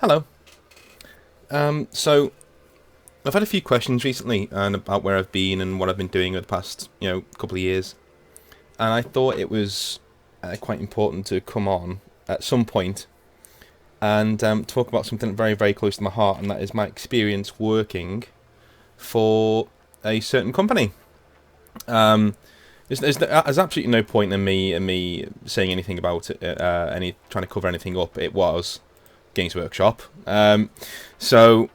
Hello. So I've had a few questions recently and about where I've been and what I've been doing over the past, couple of years, and I thought it was quite important to come on at some point and talk about something very, very close to my heart, and that is my experience working for a certain company. There's absolutely no point in me saying anything about it, trying to cover anything up. It was Games Workshop. So,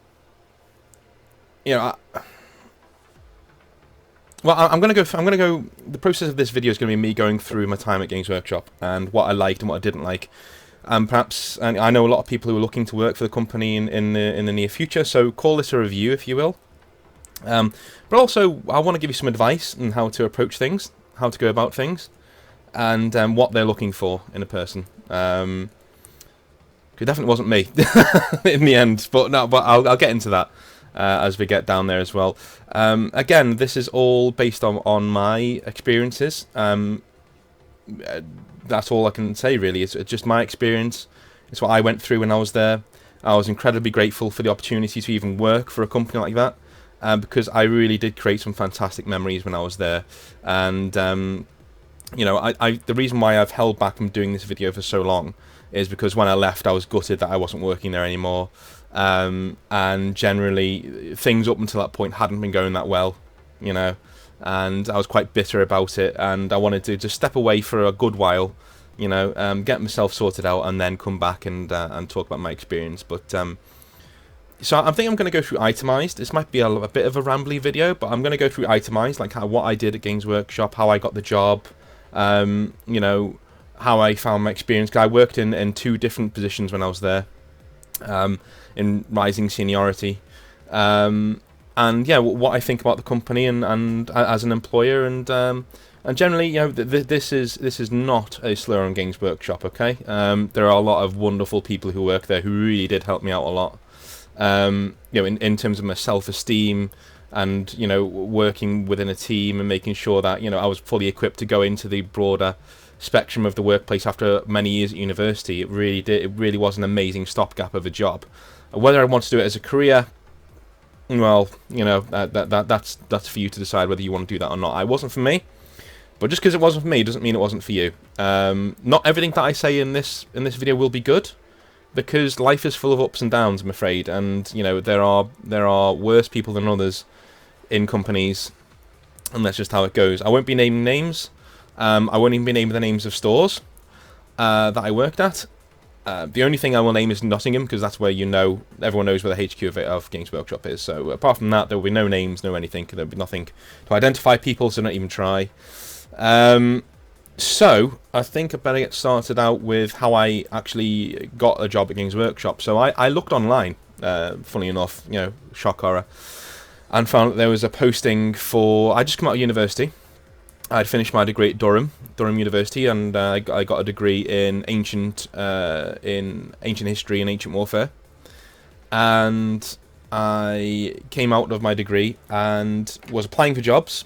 you know, I'm gonna go. I'm gonna go. The process of this video is gonna be me going through my time at Games Workshop and what I liked and what I didn't like. Perhaps, and I know a lot of people who are looking to work for the company in the near future. So call this a review, if you will. But also, I want to give you some advice on how to approach things, how to go about things, and what they're looking for in a person. It definitely wasn't me in the end, but I'll get into that as we get down there as well. Again, this is all based on my experiences. That's all I can say, really. It's just my experience. It's what I went through when I was there. I was incredibly grateful for the opportunity to even work for a company like that, because I really did create some fantastic memories when I was there. And the reason why I've held back from doing this video for so long is because when I left, I was gutted that I wasn't working there anymore. And generally, things up until that point hadn't been going that well, and I was quite bitter about it, and I wanted to just step away for a good while, get myself sorted out, and then come back and talk about my experience. But so I think I'm going to go through itemized. This might be a bit of a rambly video, but I'm going to go through itemized, like what I did at Games Workshop, how I got the job, how I found my experience. 'Cause I worked in two different positions when I was there, in rising seniority, and yeah, what I think about the company and as an employer, and generally, this is not a slur on Games Workshop. Okay, there are a lot of wonderful people who work there who really did help me out a lot. In terms of my self-esteem and working within a team and making sure that I was fully equipped to go into the broader spectrum of the workplace after many years at university. It really was an amazing stopgap of a job. Whether I want to do it as a career, well, that's for you to decide whether you want to do that or not. It wasn't for me, but just because it wasn't for me doesn't mean it wasn't for you. Not everything that I say in this video will be good, because life is full of ups and downs, I'm afraid, and there are worse people than others in companies, and that's just how it goes. I won't be naming names. I won't even be naming the names of stores that I worked at. The only thing I will name is Nottingham, because that's where everyone knows where the HQ of Games Workshop is. So apart from that, there will be no names, no anything. There will be nothing to identify people, so don't even try. So I think I better get started out with how I actually got a job at Games Workshop. So I looked online, funny enough, shock horror, and found that there was a posting for. I just come out of university. I'd finished my degree at Durham University, and I got a degree in ancient history and ancient warfare. And I came out of my degree and was applying for jobs,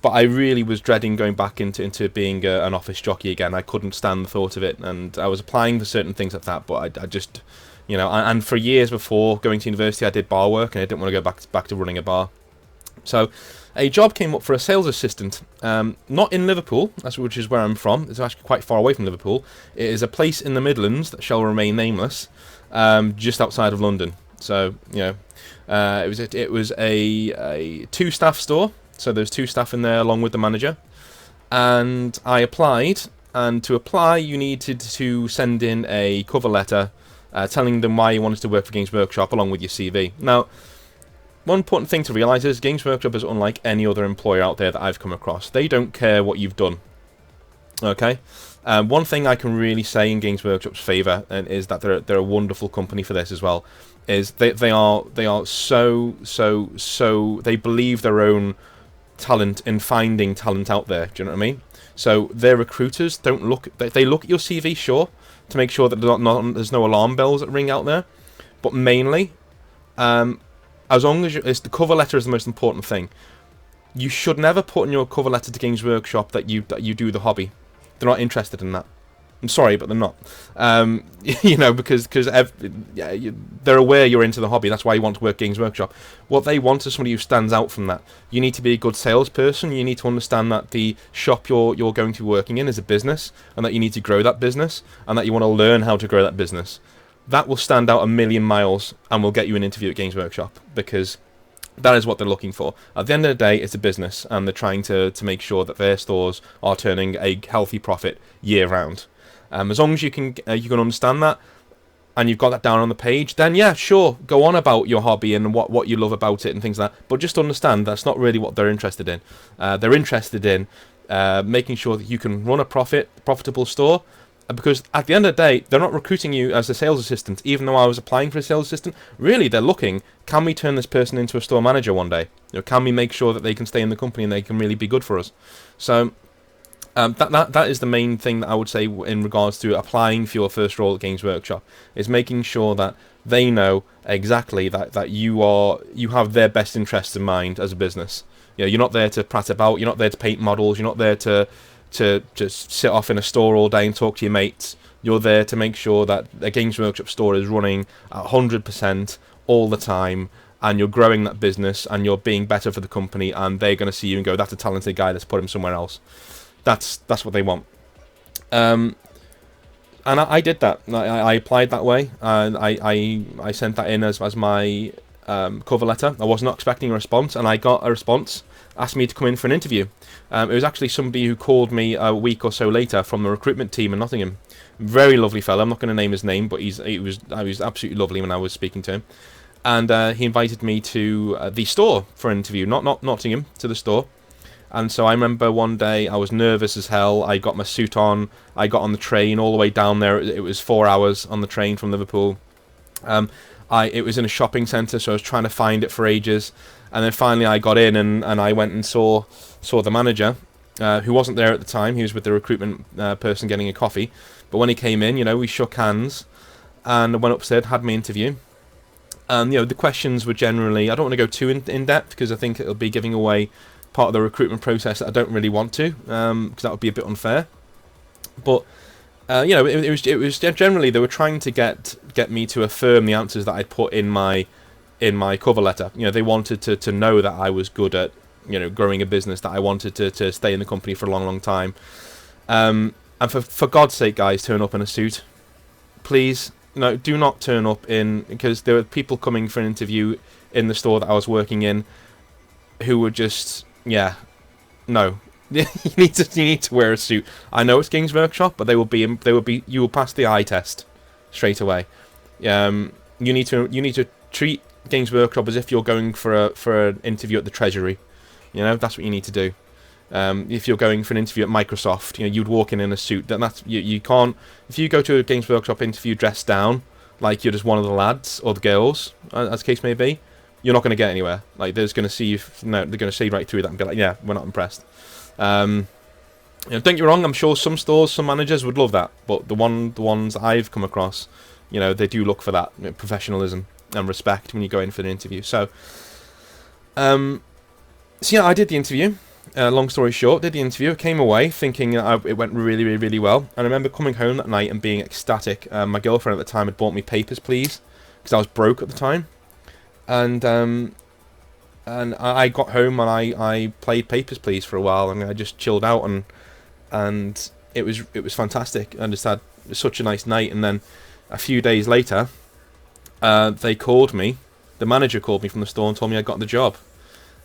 but I really was dreading going back into being an office jockey again. I couldn't stand the thought of it, and I was applying for certain things like that, but I just, and for years before going to university, I did bar work, and I didn't want to go back to running a bar. So a job came up for a sales assistant, not in Liverpool, which is where I'm from. It's actually quite far away from Liverpool. It is a place in the Midlands that shall remain nameless, just outside of London. So it was a two-staff store. So there's two staff in there along with the manager, and I applied. And to apply, you needed to send in a cover letter telling them why you wanted to work for Games Workshop along with your CV. Now, one important thing to realise is Games Workshop is unlike any other employer out there that I've come across. They don't care what you've done. Okay? One thing I can really say in Games Workshop's favour, and is that they're a wonderful company for this as well, is they are so they believe their own talent in finding talent out there. Do you know what I mean? So their recruiters don't look. They look at your CV, sure, to make sure that there's no alarm bells that ring out there, but mainly, as long as the cover letter is the most important thing. You should never put in your cover letter to Games Workshop that you do the hobby. They're not interested in that. I'm sorry, but they're not. Because they're aware you're into the hobby. That's why you want to work Games Workshop. What they want is somebody who stands out from that. You need to be a good salesperson. You need to understand that the shop you're going to be working in is a business, and that you need to grow that business, and that you want to learn how to grow that business. That will stand out a million miles, and will get you an interview at Games Workshop, because that is what they're looking for. At the end of the day, it's a business, and they're trying to make sure that their stores are turning a healthy profit year round. As long as you can understand that, and you've got that down on the page, then yeah, sure, go on about your hobby and what you love about it and things like that. But just understand that's not really what they're interested in. They're interested in making sure that you can run a profitable store. Because at the end of the day, they're not recruiting you as a sales assistant. Even though I was applying for a sales assistant, really they're looking, can we turn this person into a store manager one day? Can we make sure that they can stay in the company and they can really be good for us? So that is the main thing that I would say in regards to applying for your first role at Games Workshop, is making sure that they know exactly that you have their best interests in mind as a business. You're not there to prat about. You're not there to paint models. You're not there to just sit off in a store all day and talk to your mates. You're there to make sure that a Games Workshop store is running at 100% all the time, and you're growing that business, and you're being better for the company, and they're going to see you and go, that's a talented guy, let's put him somewhere else. That's what they want. And I did that. I applied that way, and I sent that in as my cover letter. I was not expecting a response, and I got a response. Asked me to come in for an interview. It was actually somebody who called me a week or so later from the recruitment team in Nottingham. Very lovely fellow. I'm not going to name his name, but he was absolutely lovely when I was speaking to him. And he invited me to the store for an interview, not Nottingham, to the store. And so I remember one day I was nervous as hell. I got my suit on. I got on the train all the way down there. It was 4 hours on the train from Liverpool. It was in a shopping centre, so I was trying to find it for ages. And then finally I got in, and I went and saw the manager, who wasn't there at the time. He was with the recruitment person getting a coffee. But when he came in, we shook hands, and went upstairs, had my interview. And the questions were generally, I don't want to go too in depth, because I think it'll be giving away part of the recruitment process that I don't really want to, because that would be a bit unfair. But it was generally, they were trying to get me to affirm the answers that I'd put in my cover letter. They wanted to know that I was good at growing a business, that I wanted to stay in the company for a long time. And for God's sake, guys, turn up in a suit, please. No, do not turn up because there were people coming for an interview in the store that I was working in who were just, no. You need to wear a suit. I know it's Games Workshop, but you will pass the eye test straight away. You need to treat Games Workshop as if you're going for an interview at the Treasury. That's what you need to do. If you're going for an interview at Microsoft, you'd walk in a suit. That's you can't. If you go to a Games Workshop interview dressed down like you're just one of the lads or the girls, as the case may be, you're not going to get anywhere. Like, they're going to see you. No, they're going to see right through that and be like, yeah, we're not impressed. Don't get me wrong. I'm sure some stores, some managers would love that, but the ones I've come across, they do look for that professionalism and respect when you go in for an interview. So I did the interview. Long story short, did the interview. Came away thinking it went really, really, really well. And I remember coming home that night and being ecstatic. My girlfriend at the time had bought me Papers, Please, because I was broke at the time. And I got home and I played Papers, Please for a while, and I just chilled out, and it was fantastic. I just had such a nice night. And then a few days later, they called me. The manager called me from the store and told me I got the job,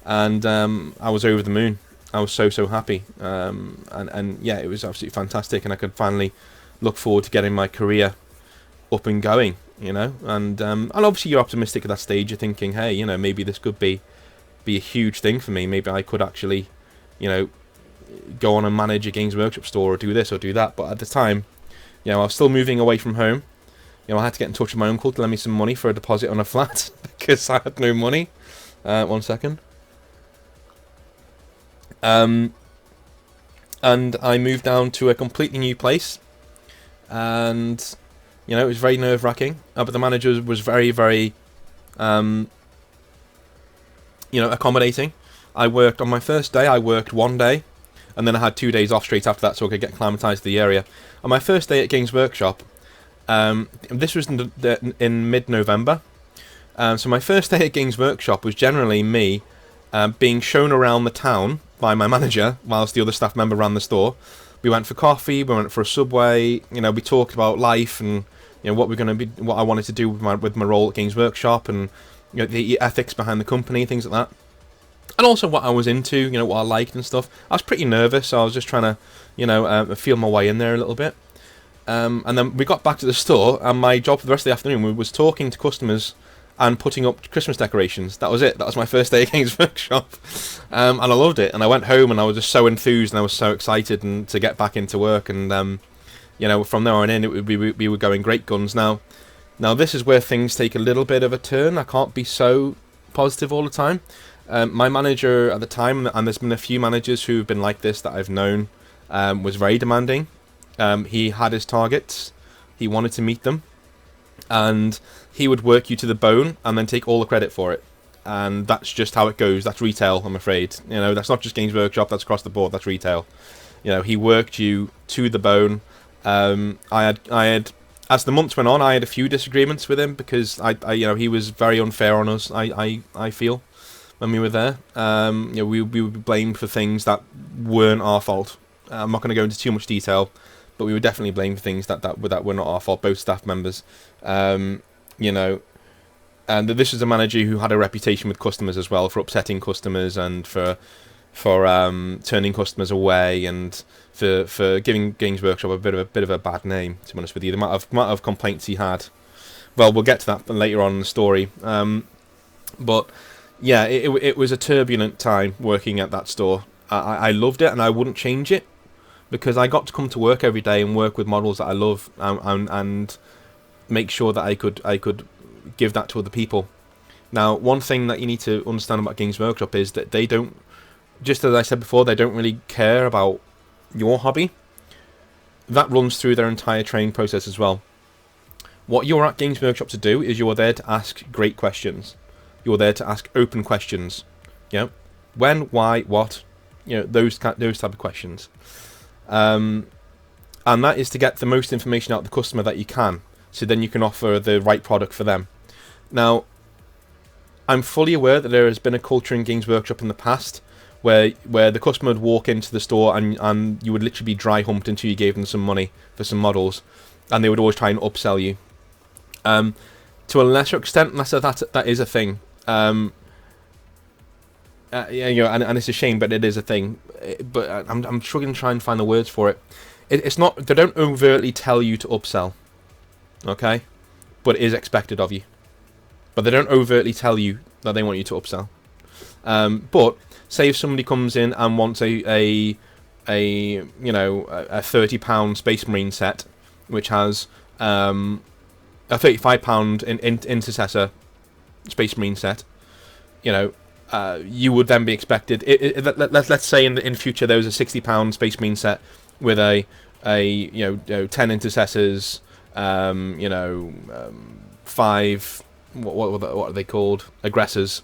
and I was over the moon. I was so happy, and yeah, it was absolutely fantastic, and I could finally look forward to getting my career up and going. And obviously you're optimistic at that stage. You're thinking, hey, maybe this could be a huge thing for me. Maybe I could actually, go on and manage a Games Workshop store, or do this or do that. But at the time, I was still moving away from home. I had to get in touch with my uncle to lend me some money for a deposit on a flat because I had no money. 1 second. And I moved down to a completely new place, and it was very nerve-wracking. But the manager was very, very, accommodating. On my first day, I worked 1 day, and then I had 2 days off straight after that so I could get acclimatised to the area. On my first day at Games Workshop, this was in mid-November, so my first day at Games Workshop was generally me being shown around the town by my manager whilst the other staff member ran the store. We went for coffee, we went for a Subway, we talked about life and what I wanted to do with my role at Games Workshop, and the ethics behind the company, things like that. And also what I was into, what I liked and stuff. I was pretty nervous, so I was just trying to, feel my way in there a little bit. And then we got back to the store, and my job for the rest of the afternoon was talking to customers and putting up Christmas decorations. That was it. That was my first day at Games Workshop. And I loved it. And I went home, and I was just so enthused, and I was so excited to get back into work. And, from there on in, we were going great guns. Now, this is where things take a little bit of a turn. I can't be so positive all the time. My manager at the time, and there's been a few managers who've been like this that I've known, was very demanding. He had his targets. He wanted to meet them. And he would work you to the bone and then take all the credit for it. And that's just how it goes. That's retail, I'm afraid. That's not just Games Workshop, that's across the board, that's retail. He worked you to the bone. I had, as the months went on, I had a few disagreements with him because he was very unfair on us, I feel, when we were there. We were blamed for things that weren't our fault. I'm not going to go into too much detail, but we were definitely blamed for things that were not our fault, both staff members. And this was a manager who had a reputation with customers as well, for upsetting customers and for turning customers away, and for giving Games Workshop a bit of a bad name, to be honest with you. The amount of complaints he had. Well, we'll get to that later on in the story. But yeah, it was a turbulent time working at that store. I loved it, and I wouldn't change it, because I got to come to work every day and work with models that I love, and make sure that I could give that to other people. Now, one thing that you need to understand about Games Workshop is that they don't, just as I said before, they don't really care about your hobby. That runs through their entire training process as well. What you're at Games Workshop to do is you're there to ask great questions. You're there to ask open questions. When, why, what, those type of questions. And that is to get the most information out of the customer that you can, so then you can offer the right product for them. Now, I'm fully aware that there has been a culture in Games Workshop in the past where the customer would walk into the store and you would literally be dry humped until you gave them some money for some models, and they would always try and upsell you. To a lesser extent, that is a thing. And it's a shame, but it is a thing. But I'm struggling to try and find the words for it. It's not, they don't overtly tell you to upsell, okay? But it is expected of you. But they don't overtly tell you that they want you to upsell. But say if somebody comes in and wants a £30 Space Marine set, which has a £35 Intercessor Space Marine set, you would then be expected. Let's say in future there was a £60 Space Marine set with a 10 Intercessors, 5 what are they called, aggressors,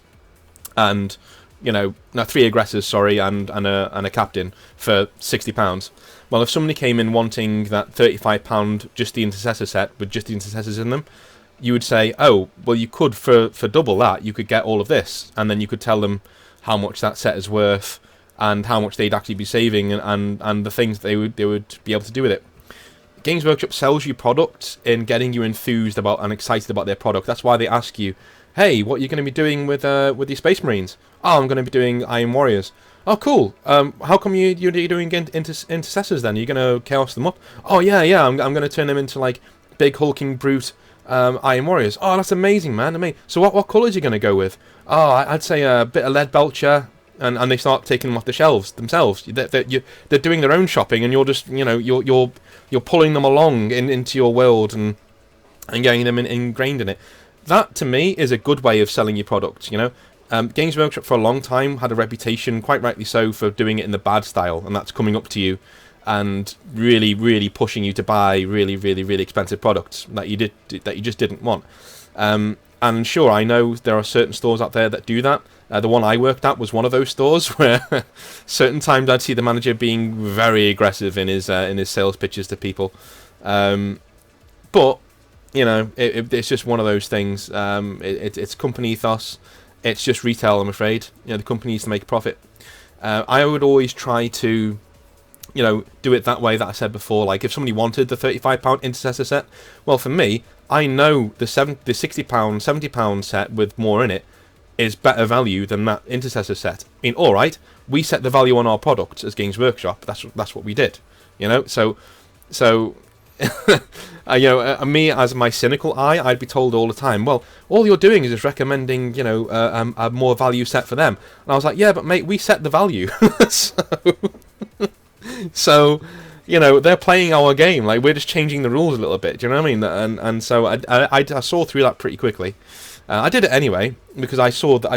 and 3 aggressors, sorry, and a captain for £60. Well, if somebody came in wanting that £35 just the Intercessor set with just the Intercessors in them, you would say, oh, well, you could for double that, you could get all of this, and then you could tell them how much that set is worth and how much they'd actually be saving, and the things they would be able to do with it. Games Workshop sells you product in getting you enthused about and excited about their product. That's why they ask you, hey, what are you going to be doing with your Space Marines? Oh, I'm going to be doing Iron Warriors. Oh, cool. How come you're doing Intercessors then? Are you going to chaos them up? Oh, yeah. I'm going to turn them into like big hulking brute Iron Warriors. Oh, that's amazing, man. Amazing. So what colours are you going to go with? Oh, I'd say a bit of lead belcher. And they start taking them off the shelves themselves. They're doing their own shopping, and you're just you're pulling them along into your world and getting them ingrained in it. That to me is a good way of selling your product. Games Workshop for a long time had a reputation, quite rightly so, for doing it in the bad style, and that's coming up to you and really, really pushing you to buy really, really, really expensive products that you just didn't want. And And sure, I know there are certain stores out there that do that. The one I worked at was one of those stores where certain times I'd see the manager being very aggressive in his sales pitches to people. But you know, it's just one of those things. It's company ethos. It's just retail, I'm afraid. You know, the company needs to make a profit. I would always try to, you know, do it that way that I said before. Like, if somebody wanted the £35 Intercessor set, well, for me, I know the £60, £70 set with more in it is better value than that Intercessor set. I mean, all right, we set the value on our products as Games Workshop. That's what we did, you know. So you know, me as my cynical eye, I'd be told all the time, well, all you're doing is just recommending, you know, a more value set for them. And I was like, yeah, but mate, we set the value. So, you know, they're playing our game. Like, we're just changing the rules a little bit. Do you know what I mean? And so I saw through that pretty quickly. I did it anyway because I saw that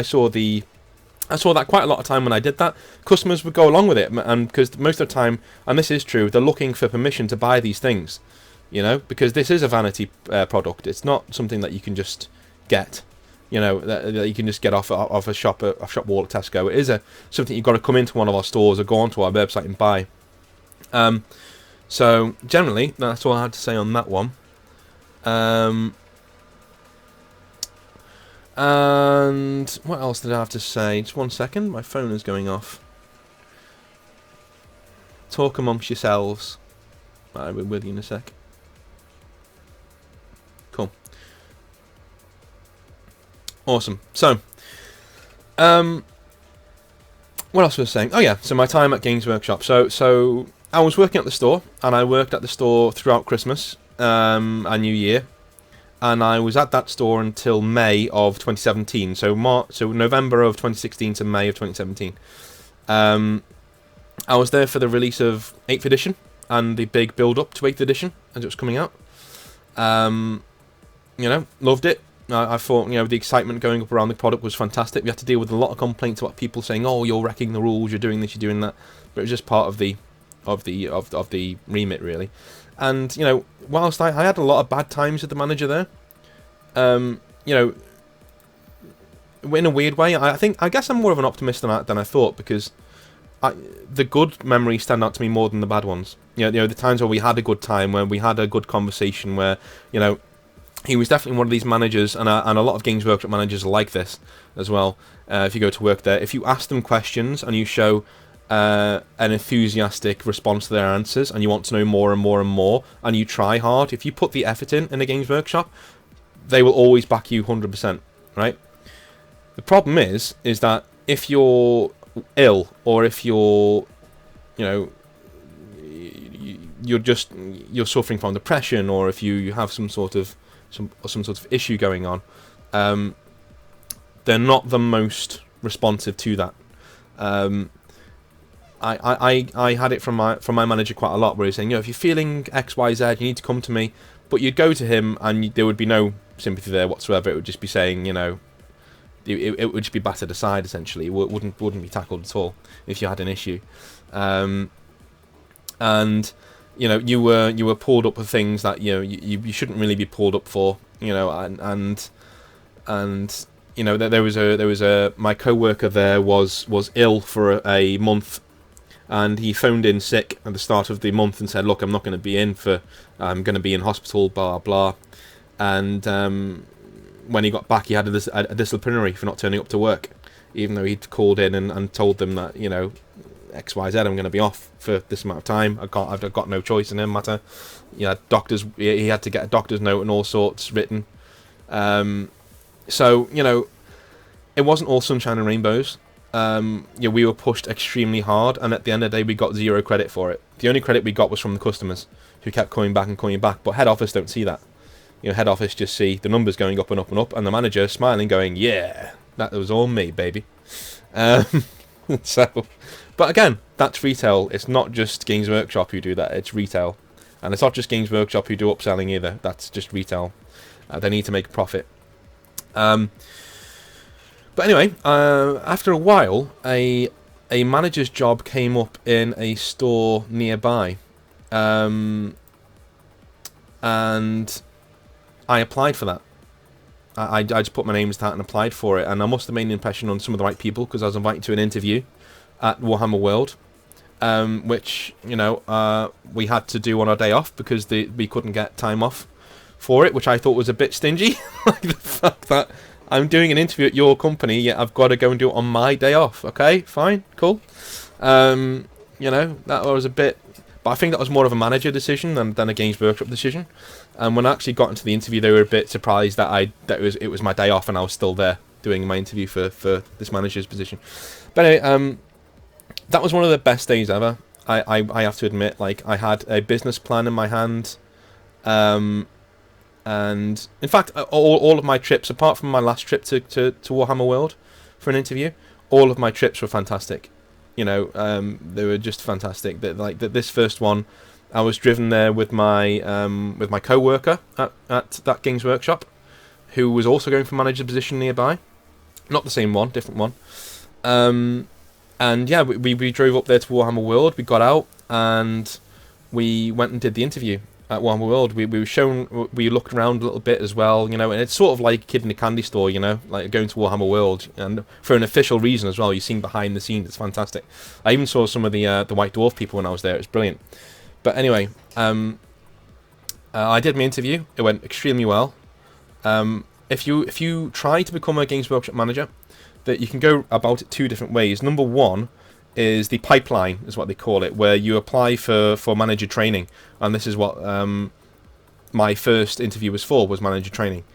quite a lot of time when I did that. Customers would go along with it, and because most of the time, and this is true, they're looking for permission to buy these things, you know, because this is a vanity product. It's not something that you can just get, you know, that you can just get off a shop wall at Tesco. It is something you've got to come into one of our stores or go onto our website and buy. So generally, that's all I had to say on that one. And what else did I have to say? Just 1 second, my phone is going off. Talk amongst yourselves. I'll be with you in a sec. Cool. Awesome. So, what else was I saying? Oh yeah, so my time at Games Workshop. So I was working at the store, and I worked at the store throughout Christmas and New Year. And I was at that store until May of 2017. So November of 2016 to May of 2017. I was there for the release of 8th edition and the big build-up to 8th edition as it was coming out. You know, loved it. I thought, you know, the excitement going up around the product was fantastic. We had to deal with a lot of complaints about people saying, "Oh, you're wrecking the rules. You're doing this. You're doing that." But it was just part of the remit, really. And, you know, whilst I had a lot of bad times with the manager there, you know, in a weird way, I guess I'm more of an optimist than I thought, because the good memories stand out to me more than the bad ones. You know, the times where we had a good time, where we had a good conversation, where, you know, he was definitely one of these managers, and a lot of Games Workshop managers are like this as well. If you go to work there, if you ask them questions and you show an enthusiastic response to their answers, and you want to know more and more and more, and you try hard, if you put the effort in a Games Workshop, they will always back you 100%, right? The problem is that if you're ill, or if you're, you know, you're suffering from depression, or if you have some sort of issue going on, they're not the most responsive to that. I had it from my manager quite a lot, where he's saying, you know, if you're feeling X, Y, Z, you need to come to me. But you'd go to him, and there would be no sympathy there whatsoever. It would just be saying, you know, it would just be battered aside, essentially. It wouldn't be tackled at all if you had an issue. And you know, you were pulled up for things that, you know, you shouldn't really be pulled up for, you know, and you know, there was my co-worker there was ill for a month. And he phoned in sick at the start of the month and said, "Look, I'm not going to be in I'm going to be in hospital, blah, blah." And when he got back, he had a disciplinary for not turning up to work, even though he'd called in and told them that, you know, X, Y, Z, I'm going to be off for this amount of time. I've got no choice in the matter. You know, he had to get a doctor's note and all sorts written. So, you know, it wasn't all sunshine and rainbows. You know, we were pushed extremely hard, and at the end of the day, we got 0 credit for it. The only credit we got was from the customers, who kept coming back and coming back. But head office don't see that. You know, head office just see the numbers going up and up and up, and the manager smiling, going, "Yeah, that was all me, baby." So, but again, that's retail. It's not just Games Workshop who do that. It's retail, and it's not just Games Workshop who do upselling either. That's just retail. They need to make a profit. But anyway, after a while, a manager's job came up in a store nearby, and I applied for that. I just put my name to that and applied for it, and I must have made an impression on some of the right people, because I was invited to an interview at Warhammer World, which, we had to do on our day off because we couldn't get time off for it, which I thought was a bit stingy. Like the fact that I'm doing an interview at your company, yet I've got to go and do it on my day off. Okay, fine, cool. That was a bit... But I think that was more of a manager decision than a Games Workshop decision. And when I actually got into the interview, they were a bit surprised that it was my day off and I was still there doing my interview for this manager's position. But anyway, that was one of the best days ever. I have to admit, like, I had a business plan in my hand, and in fact, all of my trips, apart from my last trip to Warhammer World for an interview, all of my trips were fantastic. They were just fantastic. This first one, I was driven there with my co-worker at that Games Workshop, who was also going for manager position nearby. Not the same one, different one. And yeah, we drove up there to Warhammer World. We got out and we went and did the interview at Warhammer World. We looked around a little bit as well, and it's sort of like a kid in a candy store, like going to Warhammer World, and for an official reason as well. You've seen behind the scenes, it's fantastic. I even saw some of the White Dwarf people when I was there. It was brilliant. But anyway, I did my interview. It went extremely well. If you try to become a Games Workshop manager, that you can go about it two different ways. Number one is the pipeline, is what they call it, where you apply for manager training, and this is what my first interview was manager training,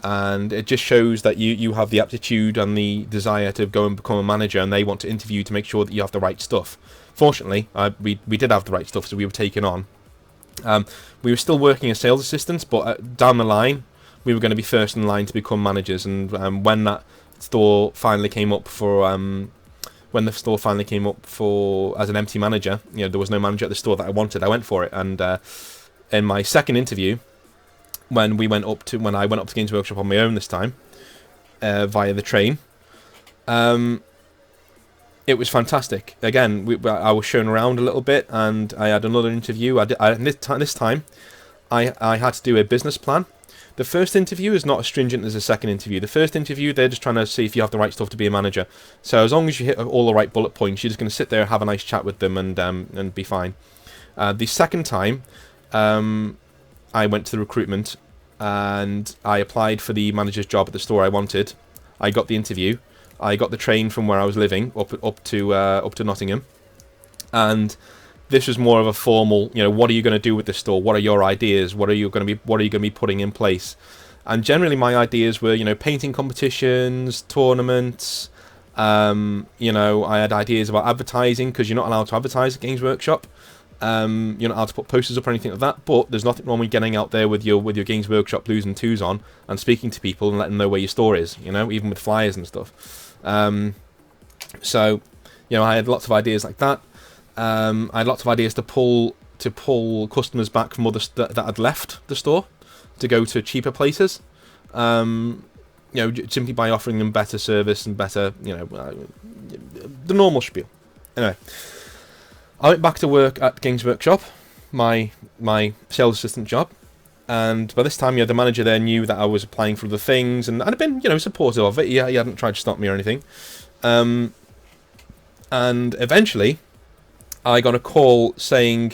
and it just shows that you have the aptitude and the desire to go and become a manager, and they want to interview you to make sure that you have the right stuff. Fortunately, we did have the right stuff, so we were taken on. We were still working as sales assistants, but down the line, we were going to be first in line to become managers, and when that store finally came up for as an empty manager, there was no manager at the store that I wanted. I went for it, and in my second interview, when I went up to Games Workshop on my own this time, via the train, it was fantastic. Again, I was shown around a little bit, and I had another interview. This time, I had to do a business plan. The first interview is not as stringent as the second interview. The first interview, they're just trying to see if you have the right stuff to be a manager. So as long as you hit all the right bullet points, you're just going to sit there, have a nice chat with them, and be fine. The second time, I went to the recruitment, and I applied for the manager's job at the store I wanted. I got the interview. I got the train from where I was living up to Nottingham, and this was more of a formal, what are you going to do with this store? What are your ideas? What are you going to be putting in place? And generally, my ideas were, painting competitions, tournaments. I had ideas about advertising, because you're not allowed to advertise at Games Workshop. You're not allowed to put posters up or anything like that. But there's nothing wrong with getting out there with your Games Workshop blues and twos on and speaking to people and letting them know where your store is. Even with flyers and stuff. So I had lots of ideas like that. I had lots of ideas to pull customers back from others that had left the store to go to cheaper places. Simply by offering them better service and better, the normal spiel. Anyway, I went back to work at Games Workshop, my sales assistant job, and by this time, the manager there knew that I was applying for other things, and I'd been, supportive of it. He hadn't tried to stop me or anything. And eventually, I got a call saying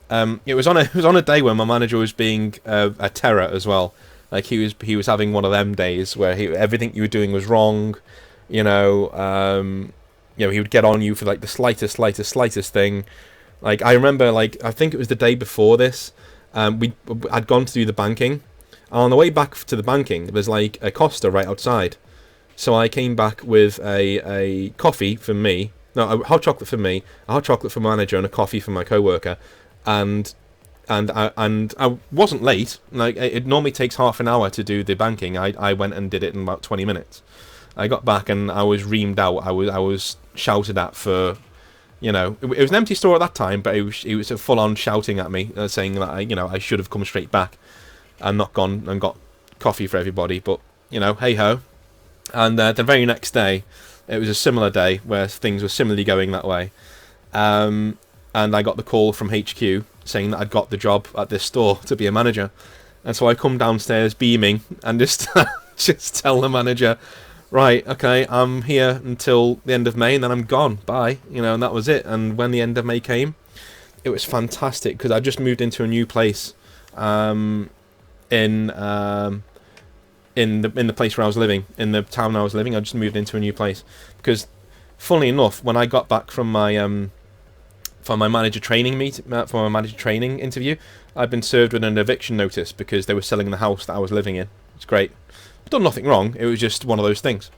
it was on a day when my manager was being a terror as well. Like he was having one of them days where everything you were doing was wrong. He would get on you for like the slightest thing. Like I remember, I think it was the day before this, I'd gone to do the banking, and on the way back to the banking, there's like a Costa right outside. So I came back with a coffee for me. No, a hot chocolate for me, a hot chocolate for my manager, and a coffee for my co-worker, and I wasn't late. Like it normally takes half an hour to do the banking. I went and did it in about 20 minutes. I got back and I was reamed out. I was shouted at for, it was an empty store at that time, but it was full on shouting at me, saying that I should have come straight back and not gone and got coffee for everybody. But hey ho. And the very next day, it was a similar day where things were similarly going that way. And I got the call from HQ saying that I'd got the job at this store to be a manager. And so I come downstairs beaming and just just tell the manager, right, okay, I'm here until the end of May, and then I'm gone. Bye. And that was it. And when the end of May came, it was fantastic because I just moved into a new place, in the place where I was living, in the town I was living. I just moved into a new place because, funnily enough, when I got back from my manager training interview, I'd been served with an eviction notice because they were selling the house that I was living in. It's great. I've done nothing wrong. It was just one of those things.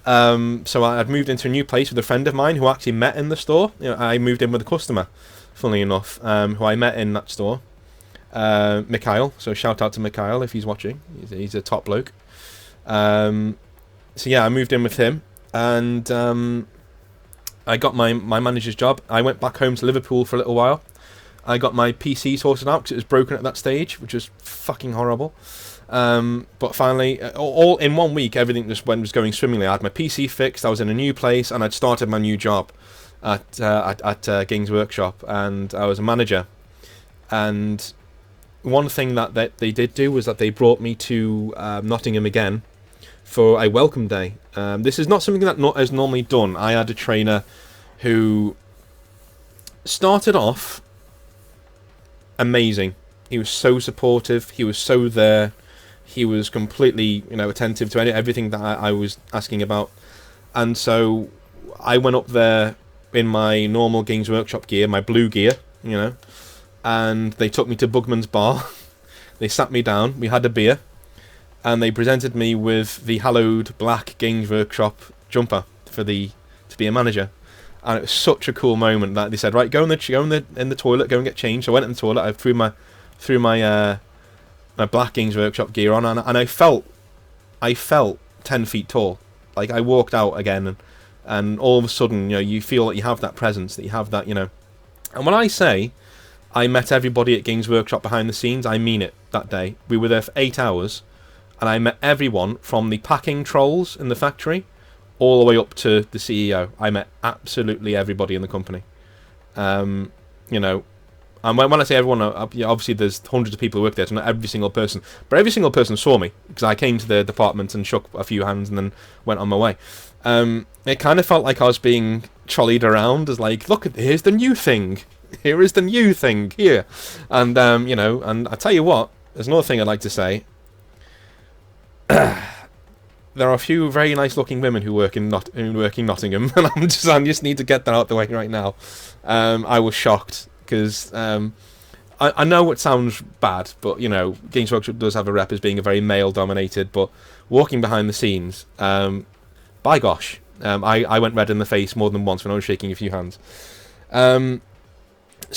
So I'd moved into a new place with a friend of mine who I actually met in the store. I moved in with a customer, funnily enough, who I met in that store. Mikhail, so shout out to Mikhail if he's watching. He's a top bloke. So yeah, I moved in with him, and I got my manager's job. I went back home to Liverpool for a little while. I got my PC sorted out because it was broken at that stage, which was fucking horrible. But finally, all in 1 week, everything just was going swimmingly. I had my PC fixed, I was in a new place, and I'd started my new job at Games Workshop, and I was a manager. And one thing that they did do was that they brought me to Nottingham again for a welcome day. This is not something that is normally done. I had a trainer who started off amazing. He was so supportive. He was so there. He was completely, attentive to everything that I was asking about. And so I went up there in my normal Games Workshop gear, my blue gear, and they took me to Bugman's Bar. They sat me down. We had a beer. And they presented me with the hallowed black Games Workshop jumper to be a manager, and it was such a cool moment that they said, right, go in the toilet, go and get changed. So I went in the toilet. I threw my black Games Workshop gear on, and I felt 10 feet tall. Like I walked out again, and all of a sudden, you feel that you have that presence, that you have that, And when I say I met everybody at Games Workshop behind the scenes, I mean it. That day we were there for 8 hours. And I met everyone from the packing trolls in the factory all the way up to the CEO. I met absolutely everybody in the company. And when I say everyone, obviously there's hundreds of people who work there, so not every single person. But every single person saw me, because I came to the department and shook a few hands and then went on my way. It kind of felt like I was being trolleyed around as like, look, here's the new thing. Here is the new thing, here. And, and I tell you what, there's another thing I'd like to say. There are a few very nice looking women who work in Nottingham, and I just need to get that out the way right now. I was shocked because I know it sounds bad, but Games Workshop does have a rep as being a very male dominated, but walking behind the scenes, by gosh, I went red in the face more than once when I was shaking a few hands. So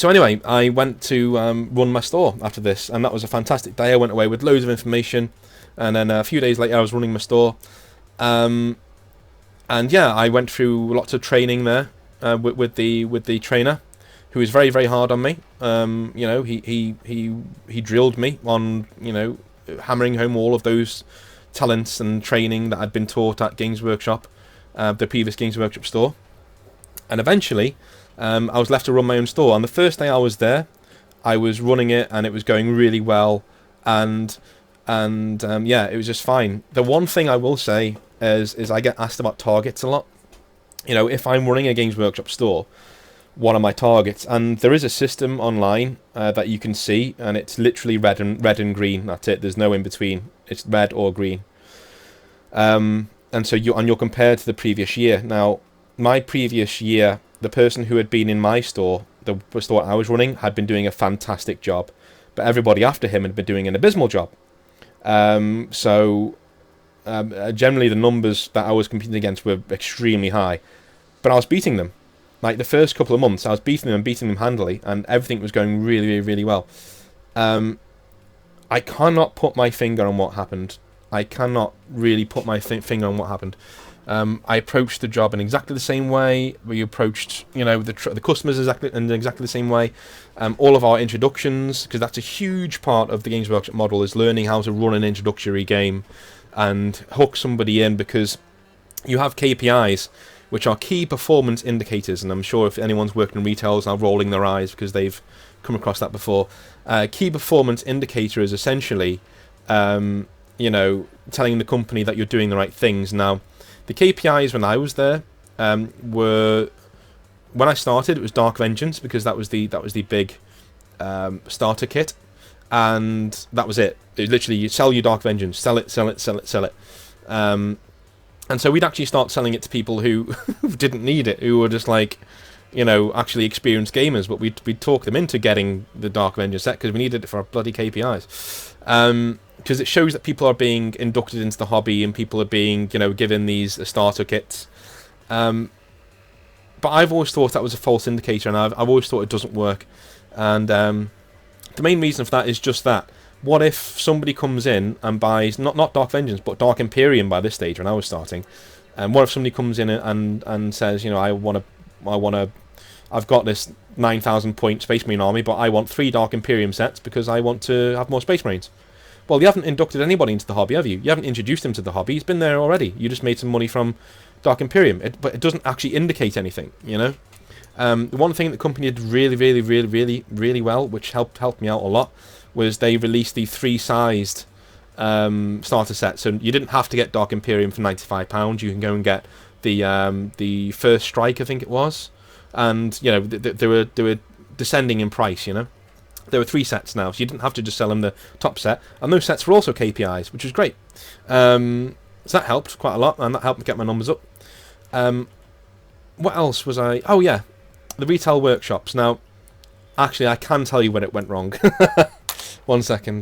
anyway, I went to run my store after this, and that was a fantastic day. I went away with loads of information. And then a few days later, I was running my store, and yeah, I went through lots of training there with the trainer, who was very, very hard on me. He drilled me on hammering home all of those talents and training that I'd been taught at Games Workshop, the previous Games Workshop store. And eventually, I was left to run my own store. On the first day I was there, I was running it, and it was going really well, and yeah, it was just fine. The one thing I will say is I get asked about targets a lot. If I'm running a Games Workshop store, what are my targets? And there is a system online that you can see, and it's literally red and green. That's it. There's no in between. It's red or green. And so you're compared to the previous year. Now, my previous year, the person who had been in my store, the store I was running, had been doing a fantastic job, but everybody after him had been doing an abysmal job. Generally the numbers that I was competing against were extremely high, but I was beating them. Like the first couple of months, I was beating them handily, and everything was going really, really, really well. I cannot put my finger on what happened. I cannot really put my finger on what happened. I approached the job in exactly the same way. We approached, the customers in exactly the same way. All of our introductions, because that's a huge part of the Games Workshop model, is learning how to run an introductory game and hook somebody in, because you have KPIs, which are key performance indicators. And I'm sure if anyone's worked in retail is now rolling their eyes because they've come across that before. Key performance indicator is essentially telling the company that you're doing the right things. Now, the KPIs when I was there were, when I started, it was Dark Vengeance, because that was the big starter kit, and that was it. It was literally, you sell your Dark Vengeance, sell it, sell it, sell it, sell it. And so we'd actually start selling it to people who didn't need it, who were just like, actually experienced gamers, but we'd talk them into getting the Dark Vengeance set because we needed it for our bloody KPIs. Because it shows that people are being inducted into the hobby and people are being, given these starter kits. But I've always thought that was a false indicator, and I've always thought it doesn't work. And the main reason for that is just that. What if somebody comes in and buys, not Dark Vengeance, but Dark Imperium by this stage when I was starting, and what if somebody comes in and says, I've got this 9,000 point Space Marine army, but I want 3 Dark Imperium sets because I want to have more Space Marines. Well, you haven't inducted anybody into the hobby, have you? You haven't introduced him to the hobby. He's been there already. You just made some money from Dark Imperium, but it doesn't actually indicate anything, The one thing the company did really, really, really, really, really well, which helped me out a lot, was they released the 3-sized starter set. So you didn't have to get Dark Imperium for £95. You can go and get the First Strike, I think it was, and they were descending in price. There were 3 sets now, so you didn't have to just sell them the top set, and those sets were also KPIs, which was great. So that helped quite a lot, and that helped me get my numbers up. What else was I? Oh yeah, the retail workshops. Now, actually, I can tell you when it went wrong. One second.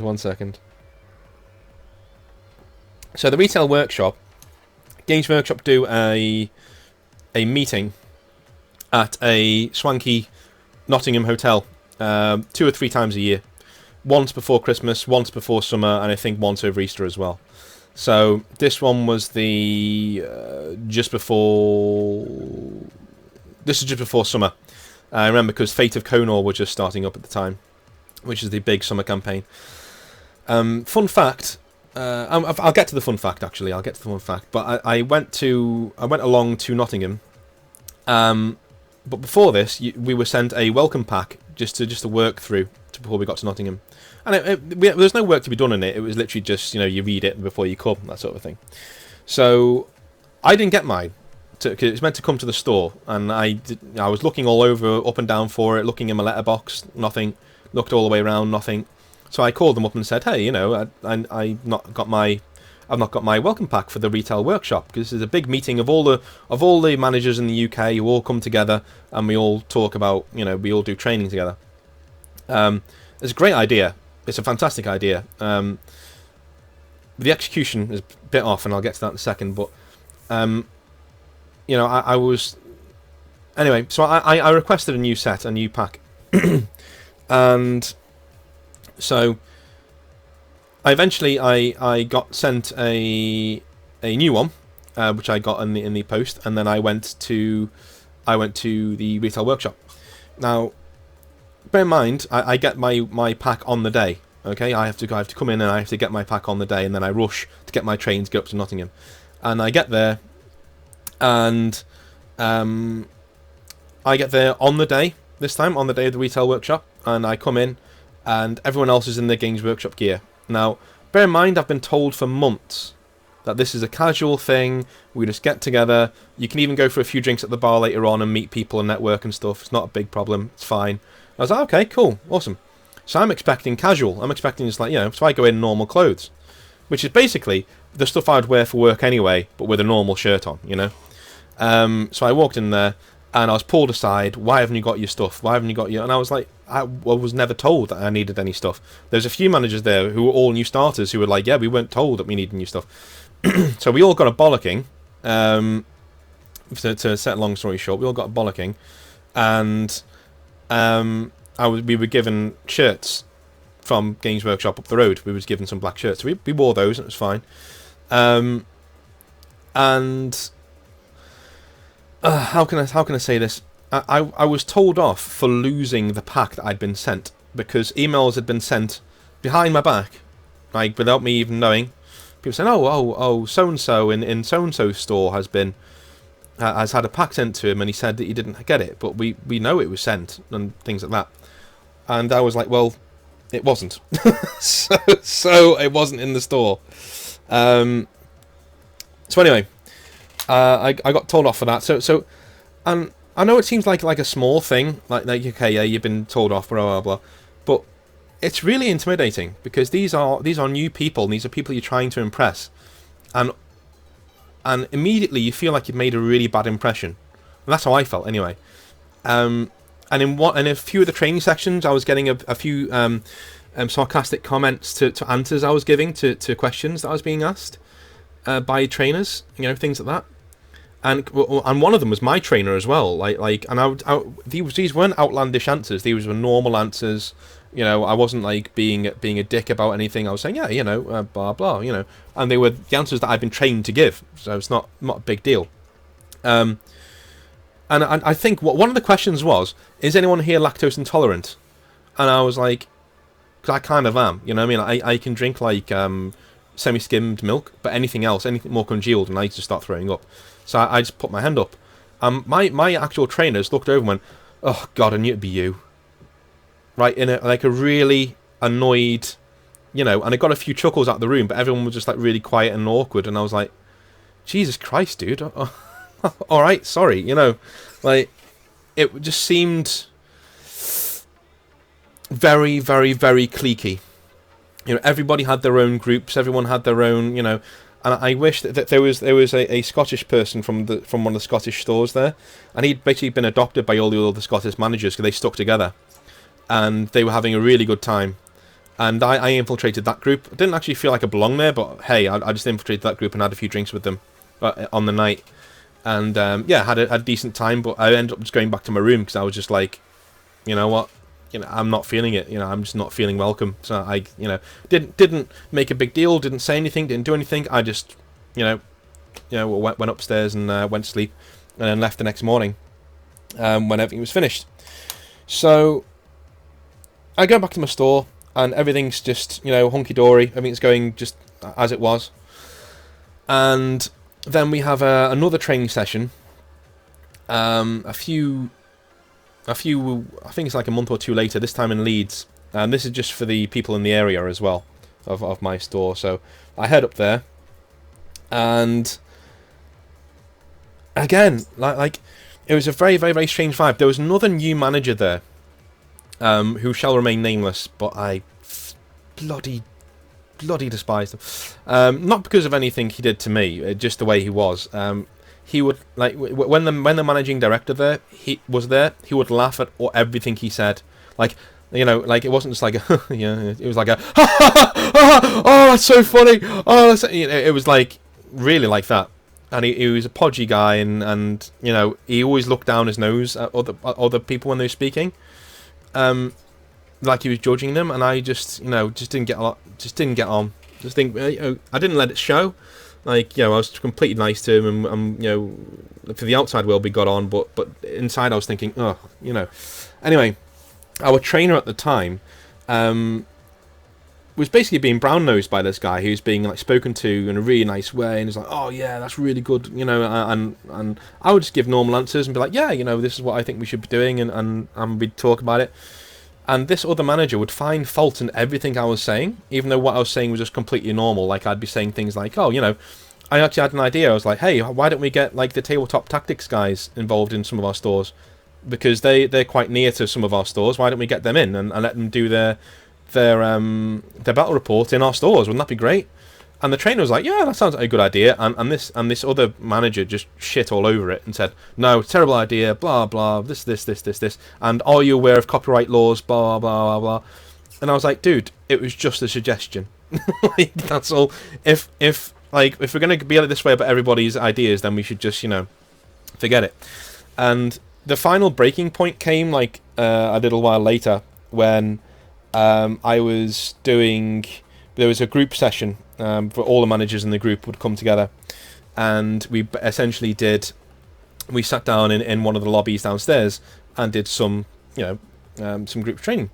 So the retail workshop, Games Workshop do a meeting at a swanky Nottingham hotel 2 or 3 times a year. Once before Christmas, once before summer, and I think once over Easter as well. So this one was just before summer. I remember because Fate of Conor was just starting up at the time, which is the big summer campaign. Fun fact, I'll get to the fun fact actually. But I went along to Nottingham. But before this, we were sent a welcome pack just to work through before we got to Nottingham, and there's no work to be done in it. It was literally just you read it before you come, that sort of thing. So I didn't get mine. Cause it was meant to come to the store, and I was looking all over, up and down for it, looking in my letterbox, nothing. Looked all the way around, nothing. So I called them up and said, "Hey, I've not got my welcome pack for the retail workshop, because this is a big meeting of all the managers in the UK who all come together and we all talk about, we all do training together." It's a great idea. It's a fantastic idea. The execution is a bit off, and I'll get to that in a second. But I was anyway. So I requested a new set, a new pack, and so I got sent a new one, which I got in the post, and then I went to the retail workshop. Now, bear in mind, I get my pack on the day. Okay, I have to come in and I have to get my pack on the day, and then I rush to get my train to get up to Nottingham, and I get there, and I get there on the day this time, on the day of the retail workshop, and I come in, and everyone else is in their Games Workshop gear. Now, bear in mind, I've been told for months that this is a casual thing. We just get together. You can even go for a few drinks at the bar later on and meet people and network and stuff. It's not a big problem. It's fine. I was like, okay, cool, awesome. So I'm expecting casual. I'm expecting just so I go in normal clothes, which is basically the stuff I'd wear for work anyway, but with a normal shirt on, So I walked in there, and I was pulled aside. Why haven't you got your stuff? Why haven't you got your... And I was like, I was never told that I needed any stuff. There's a few managers there who were all new starters who were like, yeah, we weren't told that we needed new stuff. So we all got a bollocking. To set a long story short, we all got a bollocking. And we were given shirts from Games Workshop up the road. We was given some black shirts. So we wore those, and it was fine. And... how can I say this? I was told off for losing the pack that I'd been sent, because emails had been sent behind my back, like without me even knowing. People saying, "Oh, so and so in so and so store has had a pack sent to him, and he said that he didn't get it, but we know it was sent," and things like that. And I was like, "Well, it wasn't." so it wasn't in the store. So anyway, I got told off for that. So and I know it seems like a small thing, like okay, yeah, you've been told off, blah blah blah, but it's really intimidating because these are new people, and these are people you're trying to impress, and immediately you feel like you've made a really bad impression. And that's how I felt anyway. And in a few of the training sections, I was getting a few sarcastic comments to answers I was giving to questions that I was being asked by trainers, things like that. And one of them was my trainer as well. These weren't outlandish answers. These were normal answers. I wasn't like being a dick about anything. I was saying, blah blah, and they were the answers that I've been trained to give. So it's not a big deal. And I think one of the questions was, is anyone here lactose intolerant? And I was like, because I kind of am. I can drink like semi-skimmed milk, but anything more congealed, and I just start throwing up. So I just put my hand up. My actual trainers looked over and went, "Oh God, I knew it'd be you." Right, in a really annoyed, and I got a few chuckles out of the room, but everyone was just like really quiet and awkward, and I was like, Jesus Christ, dude. All right, sorry, like it just seemed very, very, very cliquey. Everybody had their own groups, everyone had their own, and I wish that there was a Scottish person from one of the Scottish stores there, and he'd basically been adopted by all the other Scottish managers because they stuck together, and they were having a really good time. And I infiltrated that group. I didn't actually feel like I belonged there, but hey, I just infiltrated that group and had a few drinks with them on the night, and had a decent time. But I ended up just going back to my room because I was just like, you know what, I'm not feeling it. I'm just not feeling welcome. So I, didn't make a big deal, didn't say anything, didn't do anything. I just, went upstairs and went to sleep, and then left the next morning when everything was finished. So I go back to my store, and everything's just, hunky-dory. Everything's going just as it was. And then we have another training session. I think it's like a month or two later, this time in Leeds. And this is just for the people in the area as well, of my store. So I head up there. And again, like it was a very, very, very strange vibe. There was another new manager there. Who shall remain nameless, but I bloody despised him. Not because of anything he did to me, just the way he was. He would, like, when the managing director he would laugh at everything he said. Like, like it wasn't just like it was like oh, that's so funny. Oh, it was like really like that. And he was a podgy guy, and he always looked down his nose at other people when they were speaking. Like he was judging them, and I just didn't get on. I didn't let it show. Like, I was completely nice to him, and for the outside world we got on, but inside I was thinking, Anyway, our trainer at the time was basically being brown-nosed by this guy. He was being like spoken to in a really nice way, and he's like, "Oh yeah, that's really good," and I would just give normal answers and be like, "Yeah, this is what I think we should be doing," and we'd talk about it. And this other manager would find fault in everything I was saying, even though what I was saying was just completely normal. Like, I'd be saying things like, "Oh, I actually had an idea." I was like, "Hey, why don't we get like the tabletop tactics guys involved in some of our stores? Because they're quite near to some of our stores. Why don't we get them in and let them do their battle report in our stores? Wouldn't that be great?" And the trainer was like, "Yeah, that sounds like a good idea." And this other manager just shit all over it and said, "No, terrible idea, blah blah, this. And are you aware of copyright laws, blah blah blah blah." And I was like, "Dude, it was just a suggestion." Like, that's all. If we're gonna be like this way about everybody's ideas, then we should just forget it. And the final breaking point came like a little while later when I was doing. There was a group session for all the managers in the group would come together, and we essentially we sat down in one of the lobbies downstairs and did some group training.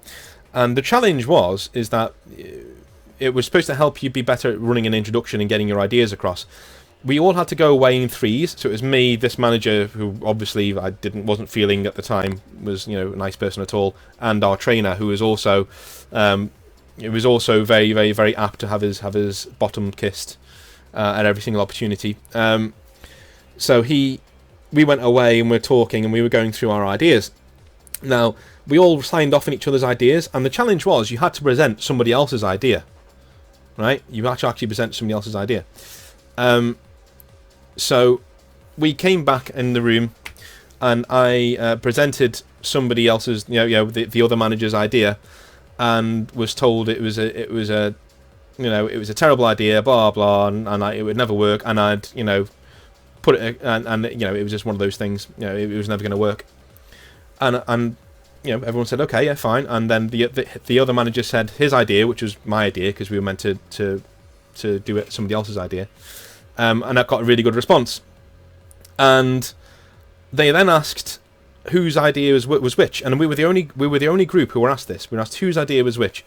And the challenge is that it was supposed to help you be better at running an introduction and getting your ideas across. We all had to go away in threes, so it was me, this manager who obviously I wasn't feeling at the time was a nice person at all, and our trainer who was also it was also very, very, very apt to have his bottom kissed at every single opportunity. So we went away and we were talking and we were going through our ideas. Now, we all signed off on each other's ideas, and the challenge was you had to present somebody else's idea, right? You had to actually present somebody else's idea. So we came back in the room, and I presented somebody else's, the other manager's idea, and was told it was a terrible idea, blah blah, and it would never work, and I'd put it, and it was just one of those things, it was never going to work, and everyone said okay, yeah, fine, and then the other manager said his idea, which was my idea because we were meant to do it somebody else's idea, and that got a really good response, and they then asked whose idea was which, and we were the only group who were asked this. We were asked whose idea was which,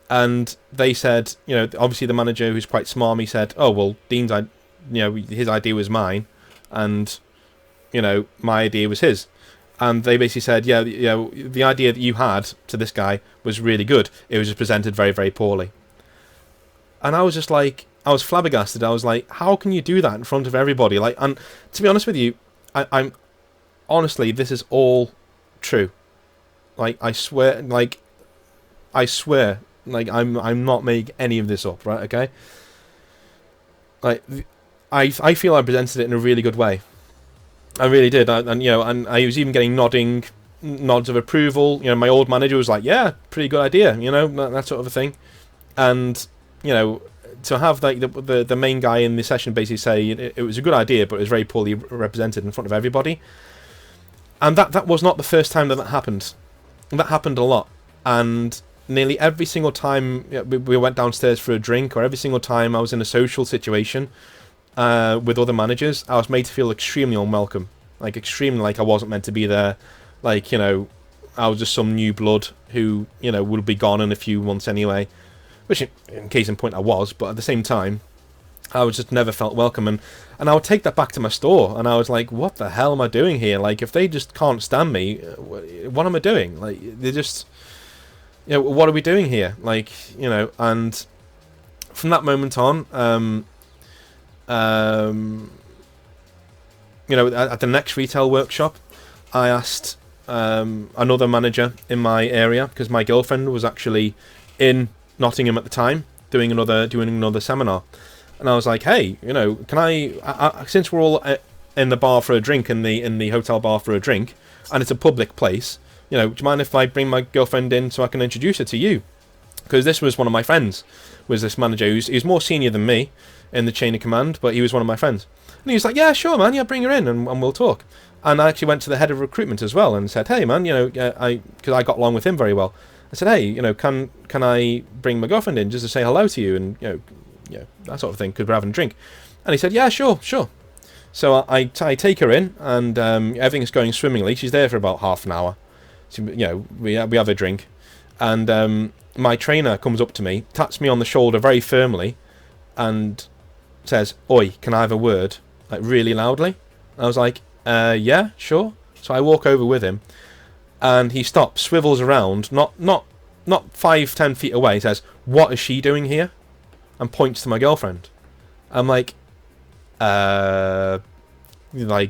and they said, obviously the manager, who's quite smarmy, said, oh well, Dean's his idea was mine, and my idea was his. And they basically said, the idea that you had to this guy was really good. It was just presented very, very poorly. And I was just like, I was flabbergasted. I was like, how can you do that in front of everybody? Like, and to be honest with you, I'm honestly, this is all true. Like, I swear, I'm not making any of this up, right? Okay. Like, I feel I presented it in a really good way. I really did, and I was even getting nods of approval. My old manager was like, "Yeah, pretty good idea," that sort of a thing. And to have like the main guy in the session basically say it was a good idea, but it was very poorly represented in front of everybody. And that was not the first time that happened. That happened a lot, and nearly every single time we went downstairs for a drink, or every single time I was in a social situation with other managers, I was made to feel extremely unwelcome, extremely like I wasn't meant to be there, I was just some new blood who would be gone in a few months anyway, which in case in point I was, but at the same time I was just never felt welcome, and I would take that back to my store, and I was like, what the hell am I doing here? Like, if they just can't stand me, what am I doing? Like, they're just, what are we doing here? And from that moment on, at the next retail workshop, I asked another manager in my area, because my girlfriend was actually in Nottingham at the time doing another seminar, and I was like, hey, can I since we're all in the bar for a drink, in the hotel bar for a drink, and it's a public place, do you mind if I bring my girlfriend in so I can introduce her to you? Because this was one of my friends, was this manager who's more senior than me in the chain of command, but he was one of my friends. And he was like, yeah, sure, man, yeah, bring her in and we'll talk. And I actually went to the head of recruitment as well and said, hey, man, because I got along with him very well. I said, hey, can I bring my girlfriend in just to say hello to you and, that sort of thing, because we're having a drink. And he said, yeah, sure. So I take her in, and everything's going swimmingly. She's there for about half an hour. So, we have a drink. And my trainer comes up to me, taps me on the shoulder very firmly, and says, oi, can I have a word? Like, really loudly. And I was like, yeah, sure. So I walk over with him, and he stops, swivels around, not 5-10 feet away, says, what is she doing here? And points to my girlfriend. I'm like,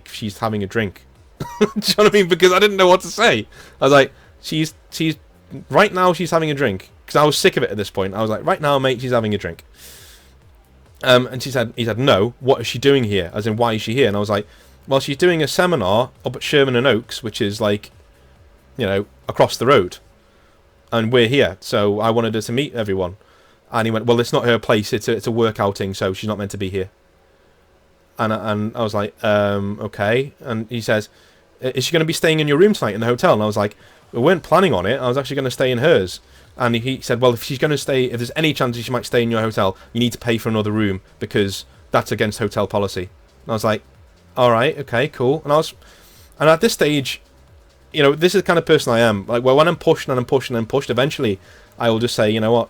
she's having a drink. Do you know what I mean? Because I didn't know what to say. I was like, she's right now she's having a drink. Because I was sick of it at this point. I was like, right now, mate, she's having a drink. And he said, no, what is she doing here? As in, why is she here? And I was like, well, she's doing a seminar up at Sherman and Oaks, which is across the road. And we're here, so I wanted her to meet everyone. And he went, well, it's not her place, it's a work outing, so she's not meant to be here. And I was like, okay. And he says, is she going to be staying in your room tonight in the hotel? And I was like, we weren't planning on it, I was actually going to stay in hers. And he said, well, if there's any chance she might stay in your hotel, you need to pay for another room, because that's against hotel policy. And I was like, all right, okay, cool. And at this stage, this is the kind of person I am. Like, well, when I'm pushed and I'm pushed and I'm pushed, eventually I will just say, you know what,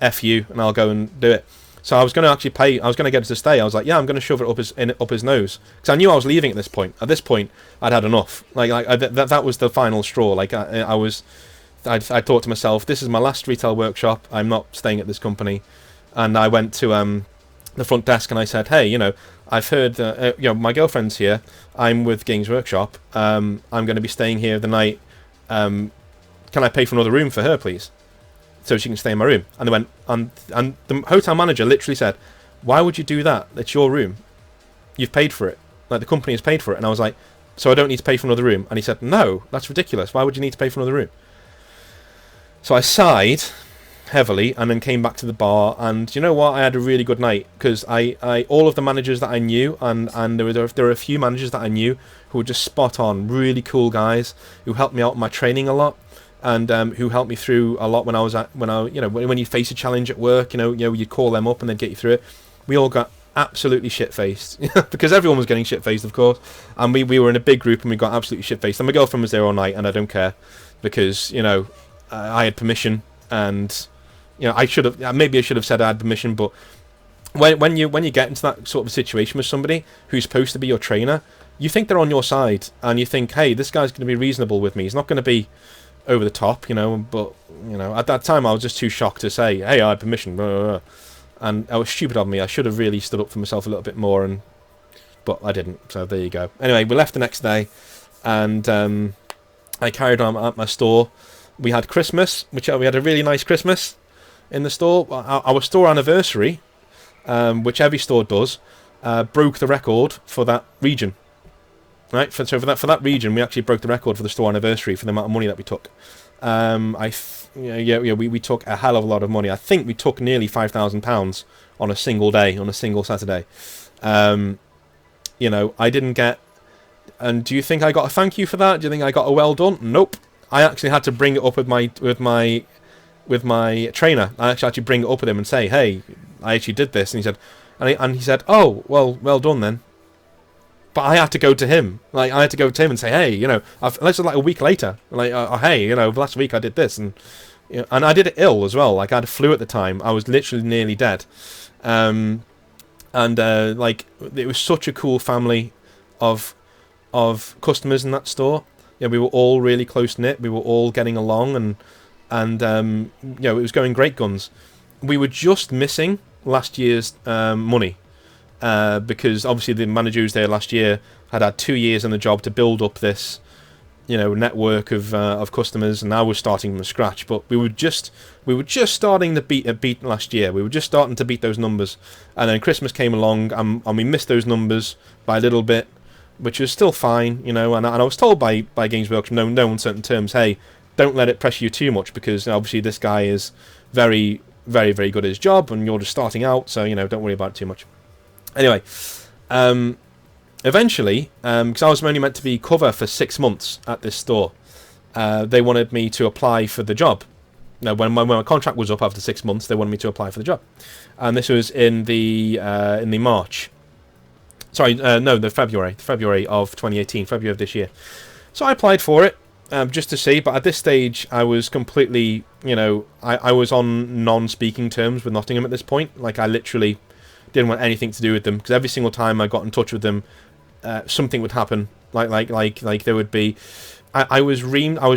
F you, and I'll go and do it. So I was going to actually pay. I was going to get her to stay. I was like, yeah, I'm going to shove it up his nose, because I knew I was leaving at this point. At this point, I'd had enough. That was the final straw. Like, I thought to myself, this is my last retail workshop. I'm not staying at this company. And I went to the front desk, and I said, hey, I've heard my girlfriend's here. I'm with Games Workshop. I'm going to be staying here the night. Can I pay for another room for her, please, so she can stay in my room? And they went, and the hotel manager literally said, why would you do that? It's your room. You've paid for it. Like, the company has paid for it. And I was like, so I don't need to pay for another room? And he said, no, that's ridiculous. Why would you need to pay for another room? So I sighed heavily and then came back to the bar, and you know what, I had a really good night, because I all of the managers that I knew, and there were a few managers that I knew who were just spot on, really cool guys who helped me out in my training a lot, and who helped me through a lot when you face a challenge at work, you call them up and they'd get you through it. We all got absolutely shit-faced because everyone was getting shit-faced, of course, and we were in a big group and we got absolutely shit-faced, and my girlfriend was there all night, and I don't care, because I had permission, and I should have, maybe I should have said I had permission, but when you get into that sort of situation with somebody who's supposed to be your trainer, you think they're on your side, and you think, hey, this guy's going to be reasonable with me. He's not going to be over the top, but at that time I was just too shocked to say, hey, I had permission, blah, blah, blah. And it was stupid of me. I should have really stood up for myself a little bit more, but I didn't. So there you go. Anyway, we left the next day, and I carried on at my store. We had Christmas, we had a really nice Christmas in the store. Our store anniversary, which every store does, broke the record for that region. Right, for that region, we actually broke the record for the store anniversary for the amount of money that we took. We took a hell of a lot of money. I think we took nearly £5,000 on a single day, on a single Saturday. I didn't get. And do you think I got a thank you for that? Do you think I got a well done? Nope. I actually had to bring it up with my trainer. I actually bring it up with him and say, "Hey, I actually did this." And he said, "Oh, well done then." But I had to go to him. Like, I had to go to him and say, "Hey, this was like a week later. Like, hey, last week I did this, and I did it ill as well. Like, I had a flu at the time. I was literally nearly dead. It was such a cool family of customers in that store. We were all really close knit. We were all getting along, and it was going great guns. We were just missing last year's money, because obviously the manager who was there last year had 2 years on the job to build up this, network of customers, and now we're starting from scratch. But we were just starting to beat last year. We were just starting to beat those numbers, and then Christmas came along, and we missed those numbers by a little bit, which was still fine, and I was told by Games Workshop, no uncertain terms, hey, don't let it pressure you too much, because obviously this guy is very, very, very good at his job, and you're just starting out, so don't worry about it too much. Anyway, eventually, because I was only meant to be cover for 6 months at this store, they wanted me to apply for the job. Now, when my contract was up after 6 months, they wanted me to apply for the job, and this was in the March. Sorry, the February of 2018, February of this year. So I applied for it, just to see, but at this stage, I was completely, I was on non-speaking terms with Nottingham at this point. Like, I literally didn't want anything to do with them, because every single time I got in touch with them, something would happen. Like there would be, I was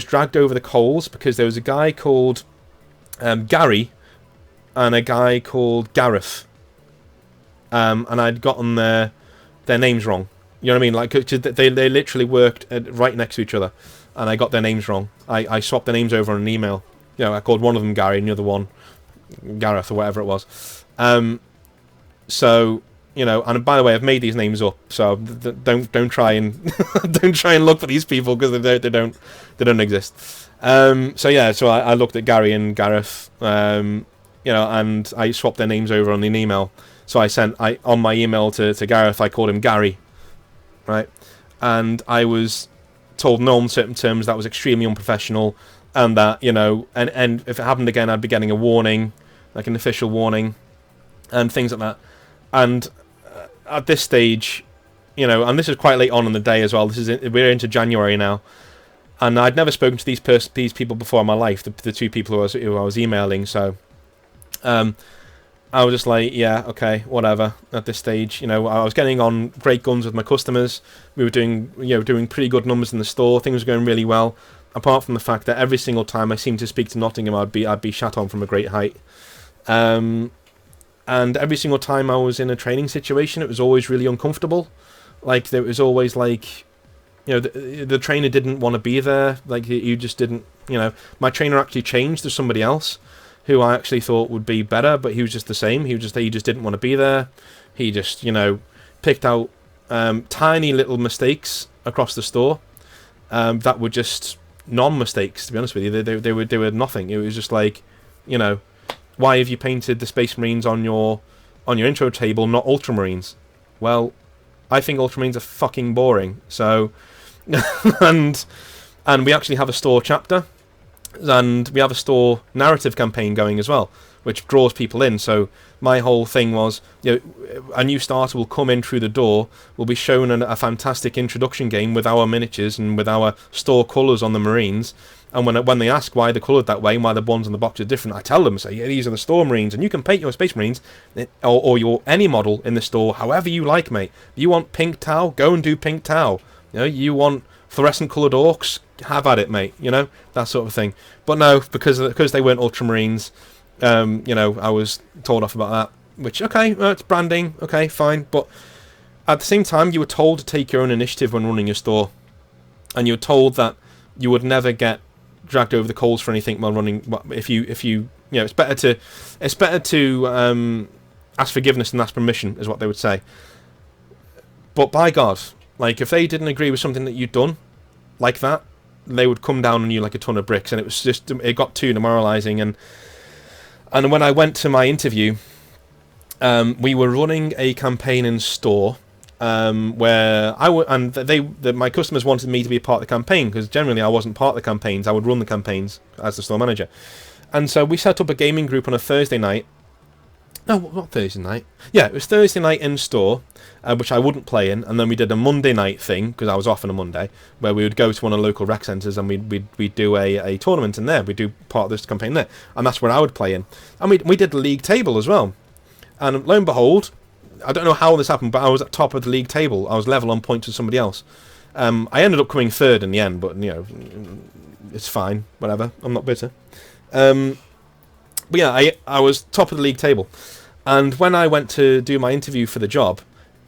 dragged over the coals, because there was a guy called Gary and a guy called Gareth, and I'd gotten their names wrong. You know what I mean? Like, 'cause they literally worked right next to each other, and I got their names wrong. I swapped their names over on an email. I called one of them Gary and the other one Gareth or whatever it was. So, and by the way, I've made these names up, so don't try and don't try and look for these people, because they don't exist. So I looked at Gary and Gareth, and I swapped their names over on an email. So on my email to Gareth, I called him Gary, right? And I was told in no uncertain terms that was extremely unprofessional, and that, and if it happened again, I'd be getting a warning, like an official warning, and things like that. And at this stage, and this is quite late on in the day as well. We're into January now, and I'd never spoken to these people before in my life. The two people who I was emailing, so. I was just like, yeah, okay, whatever. At this stage, I was getting on great guns with my customers. We were doing pretty good numbers in the store. Things were going really well. Apart from the fact that every single time I seemed to speak to Nottingham, I'd be shat on from a great height. And And every single time I was in a training situation, it was always really uncomfortable. Like, there was always, like, you know, the trainer didn't want to be there. Like, you just didn't, you know. My trainer actually changed to somebody else who I actually thought would be better, but he was just the same. He just didn't want to be there. He just, you know, picked out tiny little mistakes across the store that were just non-mistakes, to be honest with you. They were nothing. It was just like, you know, why have you painted the Space Marines on your intro table, not Ultramarines? Well, I think Ultramarines are fucking boring. So, and we actually have a store chapter, and we have a store narrative campaign going as well, which draws people in. So my whole thing was, you know, a new starter will come in through the door, will be shown a fantastic introduction game with our miniatures and with our store colours on the Marines. And when they ask why they're coloured that way and why the ones on the box are different, I tell them, say, yeah, these are the store Marines, and you can paint your Space Marines or your any model in the store however you like, mate. If you want pink Tau, go and do pink Tau. You know, you want fluorescent coloured orcs, have at it, mate. You know, that sort of thing. But no, because they weren't Ultramarines, you know, I was told off about that. Which, okay, it's branding, okay, fine. But at the same time, you were told to take your own initiative when running your store, and you were told that you would never get dragged over the coals for anything while running. If you know, it's better to ask forgiveness than ask permission, is what they would say. But by God, like, if they didn't agree with something that you'd done like that, they would come down on you like a ton of bricks, and it got too demoralising. And when I went to my interview, we were running a campaign in store. Where my customers wanted me to be a part of the campaign, because generally I wasn't part of the campaigns. I would run the campaigns as the store manager, and so we set up a gaming group on a Thursday night. No, not Thursday night. Yeah, it was Thursday night in store, which I wouldn't play in, and then we did a Monday night thing because I was off on a Monday, where we would go to one of the local rec centres and we'd do a tournament in there. We'd do part of this campaign there, and that's where I would play in. And we did the league table as well, and lo and behold, I don't know how this happened, but I was at top of the league table. I was level on points with somebody else. I ended up coming third in the end, but, you know, it's fine. Whatever. I'm not bitter. But yeah, I was top of the league table. And when I went to do my interview for the job,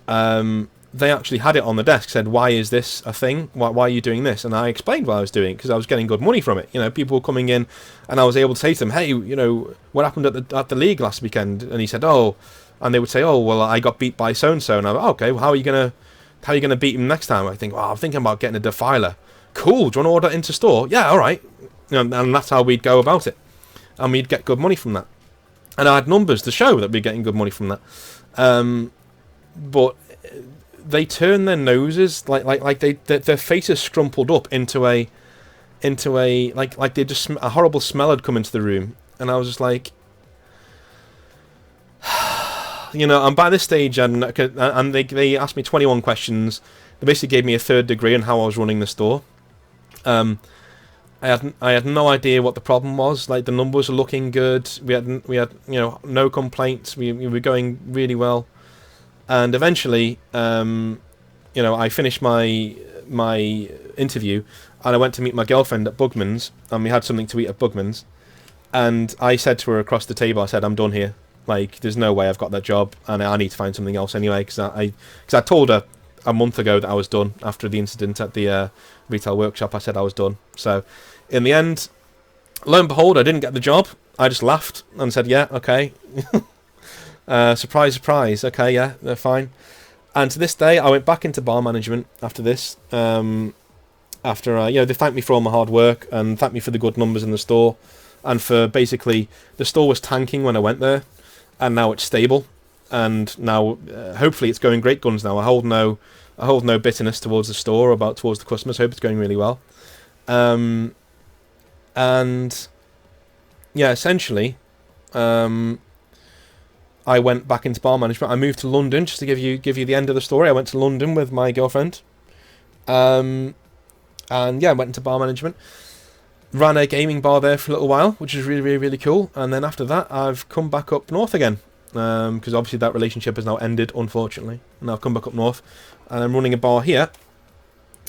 they actually had it on the desk, said, why is this a thing? Why are you doing this? And I explained what I was doing, because I was getting good money from it. You know, people were coming in, and I was able to say to them, hey, you know, what happened at the league last weekend? And he said, oh... And they would say, oh, well, I got beat by so-and-so. And I'm like, okay, well, how are you gonna beat him next time? I think, well, I'm thinking about getting a Defiler. Cool, do you want to order into store? Yeah, all right. You know, and that's how we'd go about it. And we'd get good money from that. And I had numbers to show that we're getting good money from that. But they turn their noses, like their faces scrumpled up into a like they just a horrible smell had come into the room. And I was just like... You know, and by this stage, and they asked me 21 questions. They basically gave me a third degree on how I was running the store. I had no idea what the problem was. Like, the numbers were looking good. We had you know, no complaints. We were going really well. And eventually, you know, I finished my interview, and I went to meet my girlfriend at Bugman's, and we had something to eat at Bugman's. And I said to her across the table, I said, I'm done here. Like, there's no way I've got that job, and I need to find something else anyway, because I told her a month ago that I was done after the incident at the retail workshop. I said I was done. So in the end, lo and behold, I didn't get the job. I just laughed and said, yeah, okay. Surprise, surprise. Okay, yeah, they're fine. And to this day, I went back into bar management after this. After you know, they thanked me for all my hard work and thanked me for the good numbers in the store, and for basically the store was tanking when I went there. And now it's stable, and now hopefully it's going great guns now. I hold no bitterness towards the store or towards the customers. I hope it's going really well. And yeah, essentially, I went back into bar management. I moved to London, just to give you the end of the story. I went to London with my girlfriend, and yeah, I went into bar management. Ran a gaming bar there for a little while, which is really, really, really cool. And then after that, I've come back up north again, because obviously that relationship has now ended, unfortunately. And I've come back up north, and I'm running a bar here,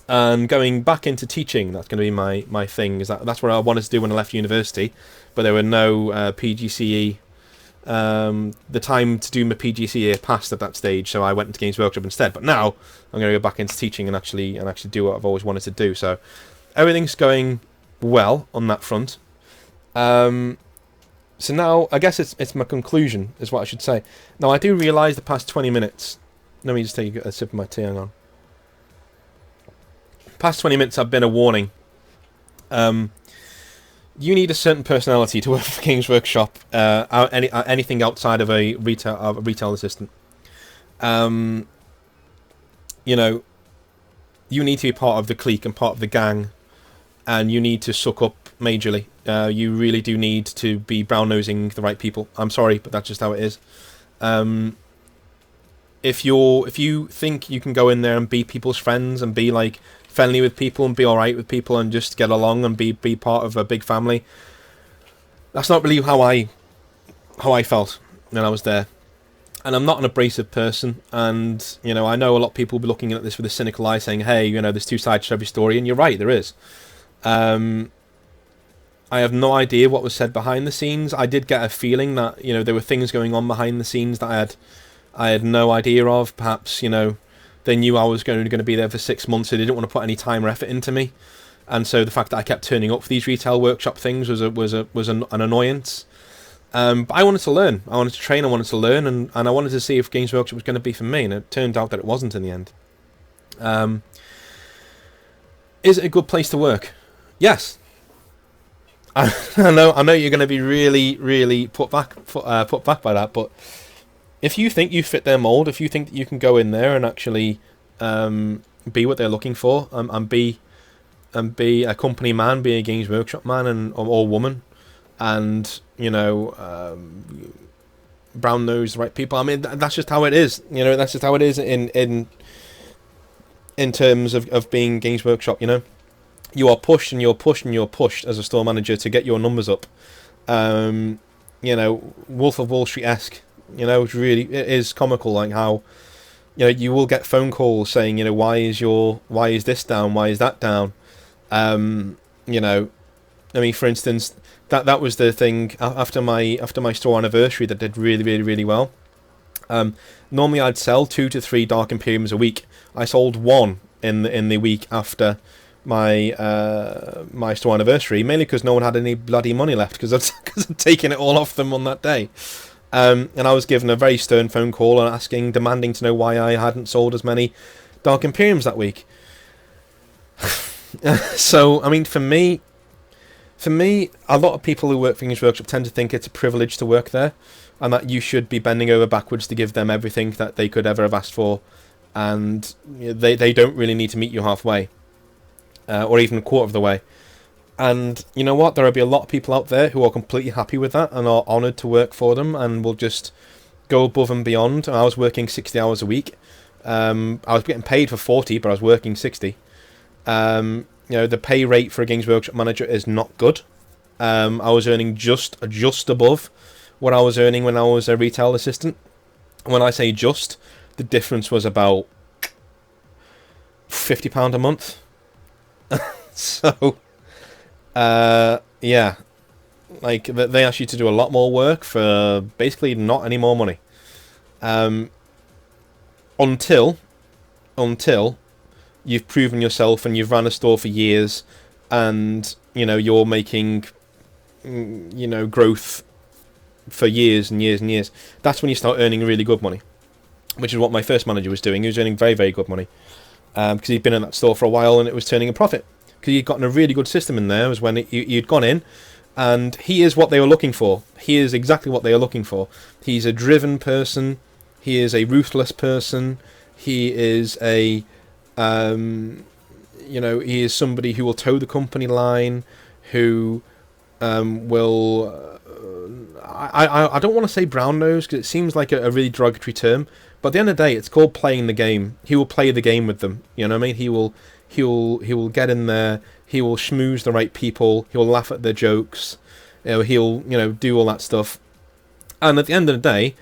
and going back into teaching. That's going to be my thing. That's what I wanted to do when I left university, but there were no PGCE The time to do my PGC year passed at that stage, so I went into Games Workshop instead. But now I'm going to go back into teaching and actually do what I've always wanted to do. So everything's going well on that front. So now I guess it's my conclusion is what I should say. Now I do realise the past 20 minutes. Let me just take a sip of my tea. Hang on. Past 20 minutes have been a warning. You need a certain personality to work for Games Workshop. Anything outside of a retail assistant. You know, you need to be part of the clique and part of the gang, and you need to suck up majorly. You really do need to be brown-nosing the right people. I'm sorry, but that's just how it is. If you think you can go in there and be people's friends and be like friendly with people and be alright with people and just get along and be part of a big family, that's not really how I felt when I was there. And I'm not an abrasive person, and you know, I know a lot of people will be looking at this with a cynical eye, saying, "Hey, you know, there's two sides to every story," and you're right, there is. I have no idea what was said behind the scenes. I did get a feeling that, you know, there were things going on behind the scenes that I had no idea of. Perhaps, you know, they knew I was going to be there for 6 months, so they didn't want to put any time or effort into me. And so the fact that I kept turning up for these retail workshop things was an annoyance. But I wanted to learn. I wanted to train. I wanted to learn, and I wanted to see if Games Workshop was going to be for me. And it turned out that it wasn't in the end. Is it a good place to work? Yes. I know you're going to be really, really put back by that. But if you think you fit their mold, if you think that you can go in there and actually be what they're looking for, and be a company man, be a Games Workshop man or woman, and you know, brown nose the right people. I mean, that's just how it is. You know, that's just how it is in terms of being Games Workshop. You know, you are pushed and you're pushed and you're pushed as a store manager to get your numbers up. You know, Wolf of Wall Street-esque. You know, it is comical, like how, you know, you will get phone calls saying, you know, why is this down? Why is that down? You know, I mean, for instance, that was the thing after my store anniversary that did really, really, really well. Normally I'd sell 2 to 3 Dark Imperiums a week. I sold 1 in the week after my my store anniversary, mainly because no one had any bloody money left because I'd taken it all off them on that day. And I was given a very stern phone call and demanding to know why I hadn't sold as many Dark Imperiums that week. So, I mean, for me, a lot of people who work for Games Workshop tend to think it's a privilege to work there, and that you should be bending over backwards to give them everything that they could ever have asked for, and they don't really need to meet you halfway, or even a quarter of the way. And you know what? There will be a lot of people out there who are completely happy with that and are honoured to work for them and will just go above and beyond. I was working 60 hours a week. I was getting paid for 40, but I was working 60. You know, the pay rate for a Games Workshop manager is not good. I was earning just above what I was earning when I was a retail assistant. When I say just, the difference was about £50 a month. So, yeah, like they ask you to do a lot more work for basically not any more money. Until you've proven yourself and you've run a store for years, and you know you're making, you know, growth for years and years and years. That's when you start earning really good money, which is what my first manager was doing. He was earning very, very good money because he'd been in that store for a while and it was turning a profit. Because he'd gotten a really good system in there. Was when you'd gone in, and he is what they were looking for. He is exactly what they are looking for. He's a driven person. He is a ruthless person. He is a, you know, he is somebody who will toe the company line, who will. I don't want to say brown nose because it seems like a really derogatory term. But at the end of the day, it's called playing the game. He will play the game with them. You know what I mean? He will get in there. He will schmooze the right people. He'll laugh at their jokes. You know, he'll do all that stuff. And at the end of the day,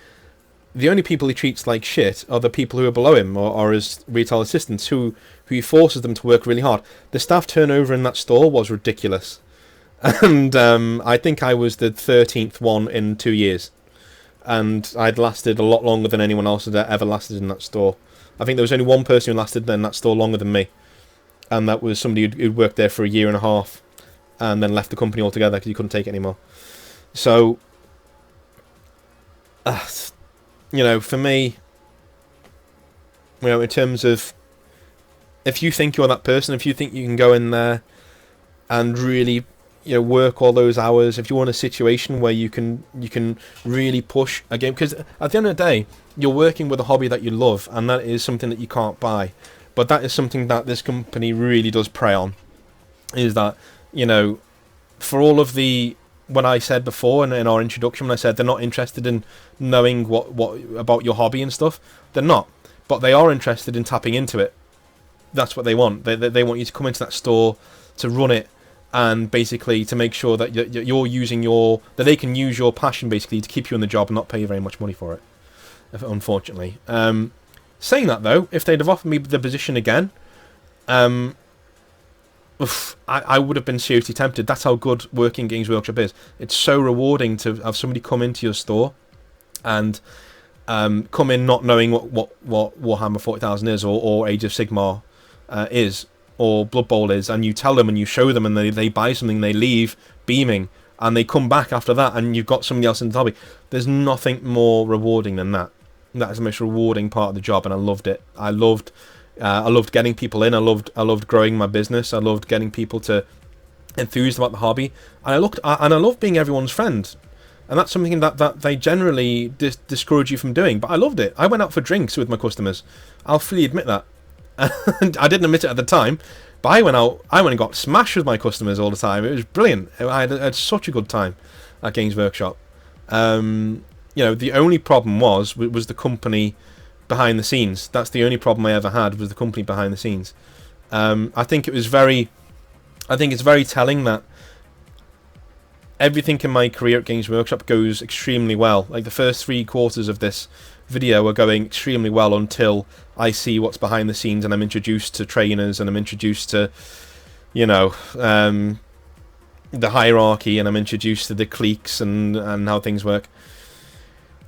the only people he treats like shit are the people who are below him or his retail assistants who he forces them to work really hard. The staff turnover in that store was ridiculous. And I think I was the 13th one in 2 years. and I'd lasted a lot longer than anyone else had ever lasted in that store. I think there was only one person who lasted in that store longer than me, and that was somebody who'd worked there for a year and a half, and then left the company altogether because he couldn't take it anymore. So, for me, in terms of, if you think you're that person, if you think you can go in there and really, work all those hours, if you want a situation where you can really push a game, because at the end of the day, you're working with a hobby that you love, and that is something that you can't buy. But that is something that this company really does prey on, is that, for all of the, when I said before in our introduction, when I said they're not interested in knowing what about your hobby and stuff, they're not. But they are interested in tapping into it. That's what they want. They want you to come into that store, to run it, and basically to make sure that you're using that they can use your passion basically to keep you in the job and not pay you very much money for it, unfortunately. Saying that though, if they'd have offered me the position again, I would have been seriously tempted. That's how good working Games Workshop is. It's so rewarding to have somebody come into your store and come in not knowing what Warhammer 40,000 is, or Age of Sigmar is, or Blood Bowl is, and you tell them and you show them, and they buy something, they leave beaming, and they come back after that, and you've got somebody else in the hobby. There's nothing more rewarding than that. That is the most rewarding part of the job, and I loved it. I loved getting people in. I loved growing my business. I loved getting people to enthused about the hobby, and I loved being everyone's friend. And that's something that they generally discourage you from doing. But I loved it. I went out for drinks with my customers. I'll fully admit that. And I didn't admit it at the time, but I went and got smashed with my customers all the time. It was brilliant. I had such a good time at Games Workshop. The only problem was the company behind the scenes. That's the only problem I ever had, was the company behind the scenes. I think it's very telling that everything in my career at Games Workshop goes extremely well. Like the first 3 quarters of this video are going extremely well until I see what's behind the scenes, and I'm introduced to trainers, and I'm introduced to, the hierarchy, and I'm introduced to the cliques and how things work.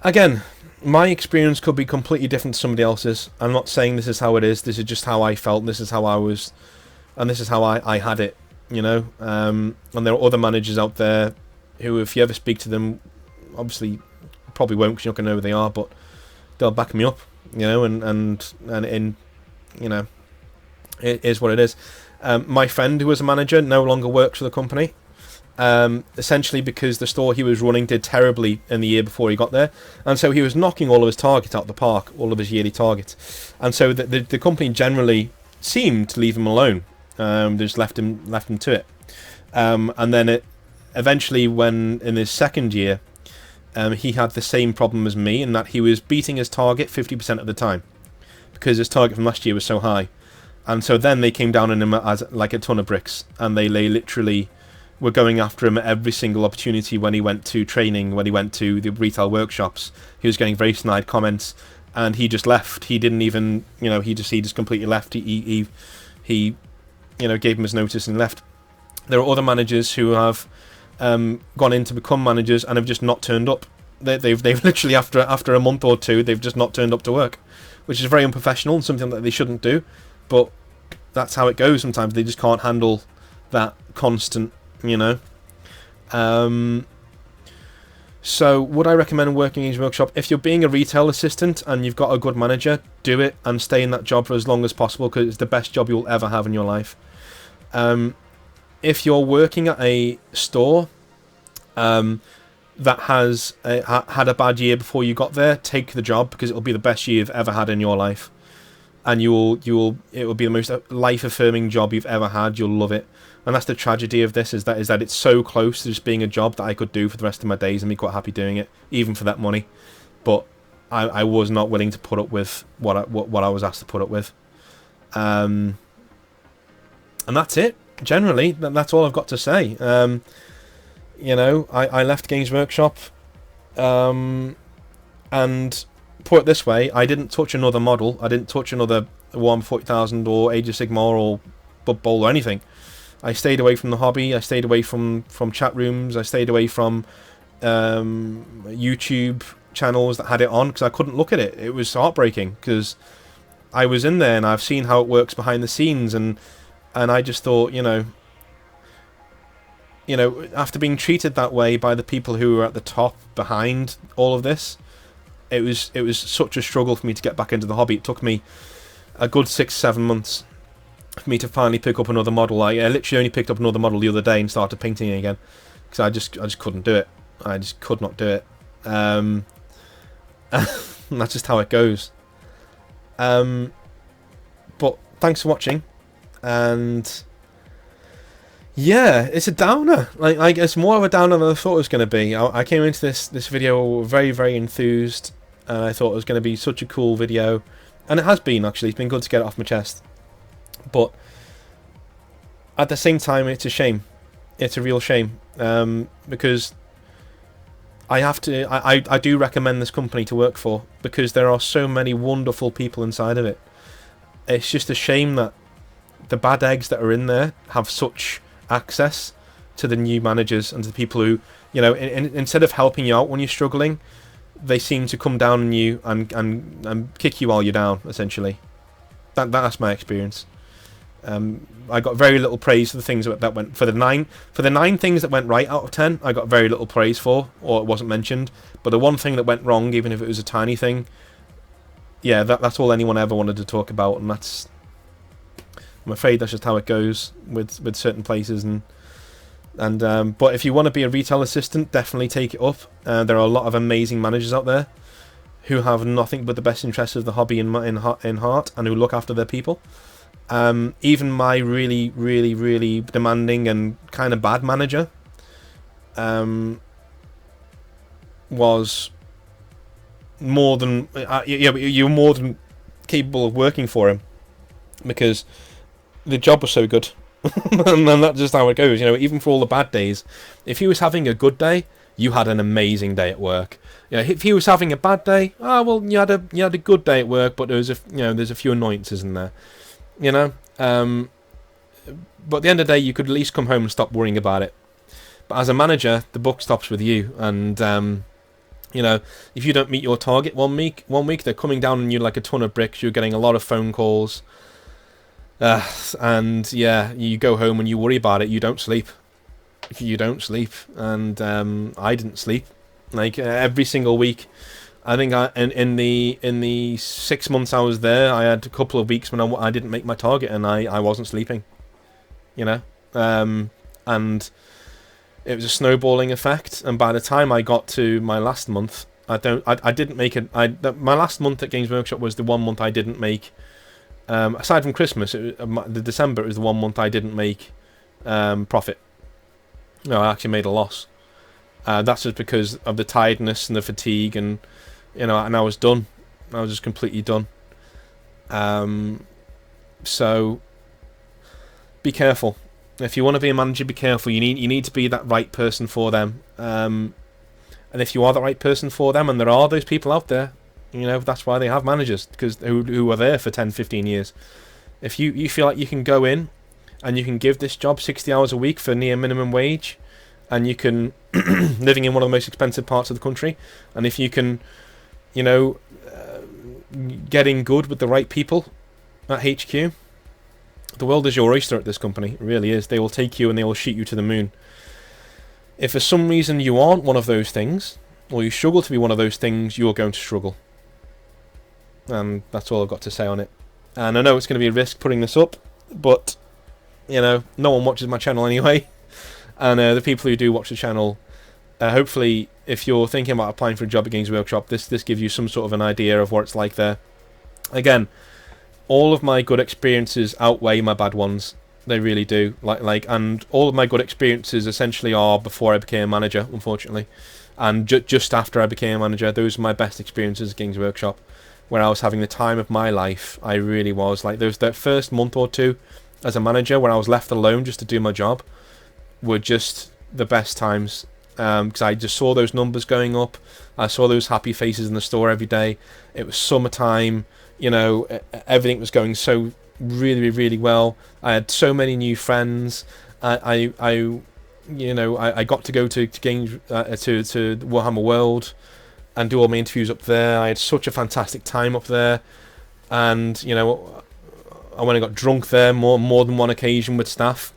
Again, my experience could be completely different to somebody else's. I'm not saying this is how it is. This is just how I felt. This is how I was, and this is how I had it. And there are other managers out there who, if you ever speak to them, obviously you probably won't because you're not going to know who they are, but they'll back me up, and it is what it is. My friend who was a manager no longer works for the company, essentially because the store he was running did terribly in the year before he got there, and so he was knocking all of his targets out of the park, all of his yearly targets, and so the company generally seemed to leave him alone. They just left him to it, and then eventually, when in his second year, he had the same problem as me, in that he was beating his target 50% of the time because his target from last year was so high, and so then they came down on him as like a ton of bricks, and they literally were going after him at every single opportunity. When he went to training, when he went to the retail workshops, he was getting very snide comments, and he just left. He didn't even, he just completely left. He gave him his notice and left. There are other managers who have gone in to become managers and have just not turned up. They've literally after a month or two, they've just not turned up to work, which is very unprofessional and something that they shouldn't do. But that's how it goes. Sometimes they just can't handle that constant, So would I recommend working in Games Workshop? If you're being a retail assistant and you've got a good manager, do it and stay in that job for as long as possible, because it's the best job you'll ever have in your life. If you're working at a store that has had a bad year before you got there, take the job, because it'll be the best year you've ever had in your life, and it will be the most life-affirming job you've ever had. You'll love it. And that's the tragedy of this, is that it's so close to just being a job that I could do for the rest of my days and be quite happy doing it, even for that money. But I was not willing to put up with what I was asked to put up with. And that's it. Generally, that's all I've got to say. I left Games Workshop, and put it this way, I didn't touch another model. I didn't touch another Warhammer 40,000 or Age of Sigmar or Blood Bowl or anything. I stayed away from the hobby. I stayed away from chat rooms. I stayed away from YouTube. channels that had it on because I couldn't look at it. It was heartbreaking because I was in there and I've seen how it works behind the scenes, and I just thought, after being treated that way by the people who were at the top behind all of this, it was such a struggle for me to get back into the hobby. It took me a good 6-7 months for me to finally pick up another model. I literally only picked up another model the other day and started painting it again because I just couldn't do it. I just could not do it. And that's just how it goes. But thanks for watching, and yeah, it's a downer. Like it's more of a downer than I thought it was going to be. I came into this video very, very enthused, and I thought it was going to be such a cool video, and it has been, actually. It's been good to get it off my chest, but at the same time, it's a shame. It's a real shame, because I do recommend this company to work for, because there are so many wonderful people inside of it. It's just a shame that the bad eggs that are in there have such access to the new managers and to the people who, instead of helping you out when you're struggling, they seem to come down on you and kick you while you're down, essentially. That's my experience. I got very little praise for the things that went for the nine things that went right out of 10. I got very little praise for, or it wasn't mentioned. But the one thing that went wrong, even if it was a tiny thing, yeah, that's all anyone ever wanted to talk about, and that's, I'm afraid that's just how it goes with certain places. But if you want to be a retail assistant, definitely take it up. There are a lot of amazing managers out there who have nothing but the best interests of the hobby in heart, and who look after their people. Even my really, really, really demanding and kind of bad manager was more than you're more than capable of working for him, because the job was so good. And that's just how it goes, even for all the bad days. If he was having a good day, you had an amazing day at work. If he was having a bad day, you had a good day at work, but there's a few annoyances in there. But at the end of the day, you could at least come home and stop worrying about it. But as a manager, the buck stops with you, and if you don't meet your target one week, they're coming down on you like a ton of bricks. You're getting a lot of phone calls, and yeah, you go home and you worry about it. You don't sleep, and I didn't sleep every single week. I think in the 6 months I was there, I had a couple of weeks when I didn't make my target, and I wasn't sleeping, and it was a snowballing effect. And by the time I got to my last month, I didn't make it. My last month at Games Workshop was the 1 month I didn't make. Aside from Christmas, the December, it was the 1 month I didn't make profit. No, I actually made a loss. That's just because of the tiredness and the fatigue, and and I was done. I was just completely done. So be careful. If you want to be a manager, be careful. You need to be that right person for them. And if you are the right person for them, and there are those people out there, that's why they have managers, because who are there for 10-15 years. If you feel like you can go in and you can give this job 60 hours a week for near minimum wage, and you can living in one of the most expensive parts of the country, and if you can getting good with the right people at HQ, the world is your oyster at this company. It really is. They will take you and they will shoot you to the moon. If for some reason you aren't one of those things, or you struggle to be one of those things, you're going to struggle. And that's all I've got to say on it. And I know it's going to be a risk putting this up, but no one watches my channel anyway. And the people who do watch the channel, hopefully, if you're thinking about applying for a job at Games Workshop, this gives you some sort of an idea of what it's like there. Again, all of my good experiences outweigh my bad ones. They really do. And all of my good experiences essentially are before I became a manager, unfortunately. And just after I became a manager, those were my best experiences at Games Workshop, where I was having the time of my life. I really was. There was that first month or two as a manager where I was left alone just to do my job, were just the best times. Because I just saw those numbers going up. I saw those happy faces in the store every day. It was summertime. Everything was going so really, really well. I had so many new friends. I got to go to games to Warhammer World. and do all my interviews up there. I had such a fantastic time up there, and you know, I went and got drunk there more than one occasion with staff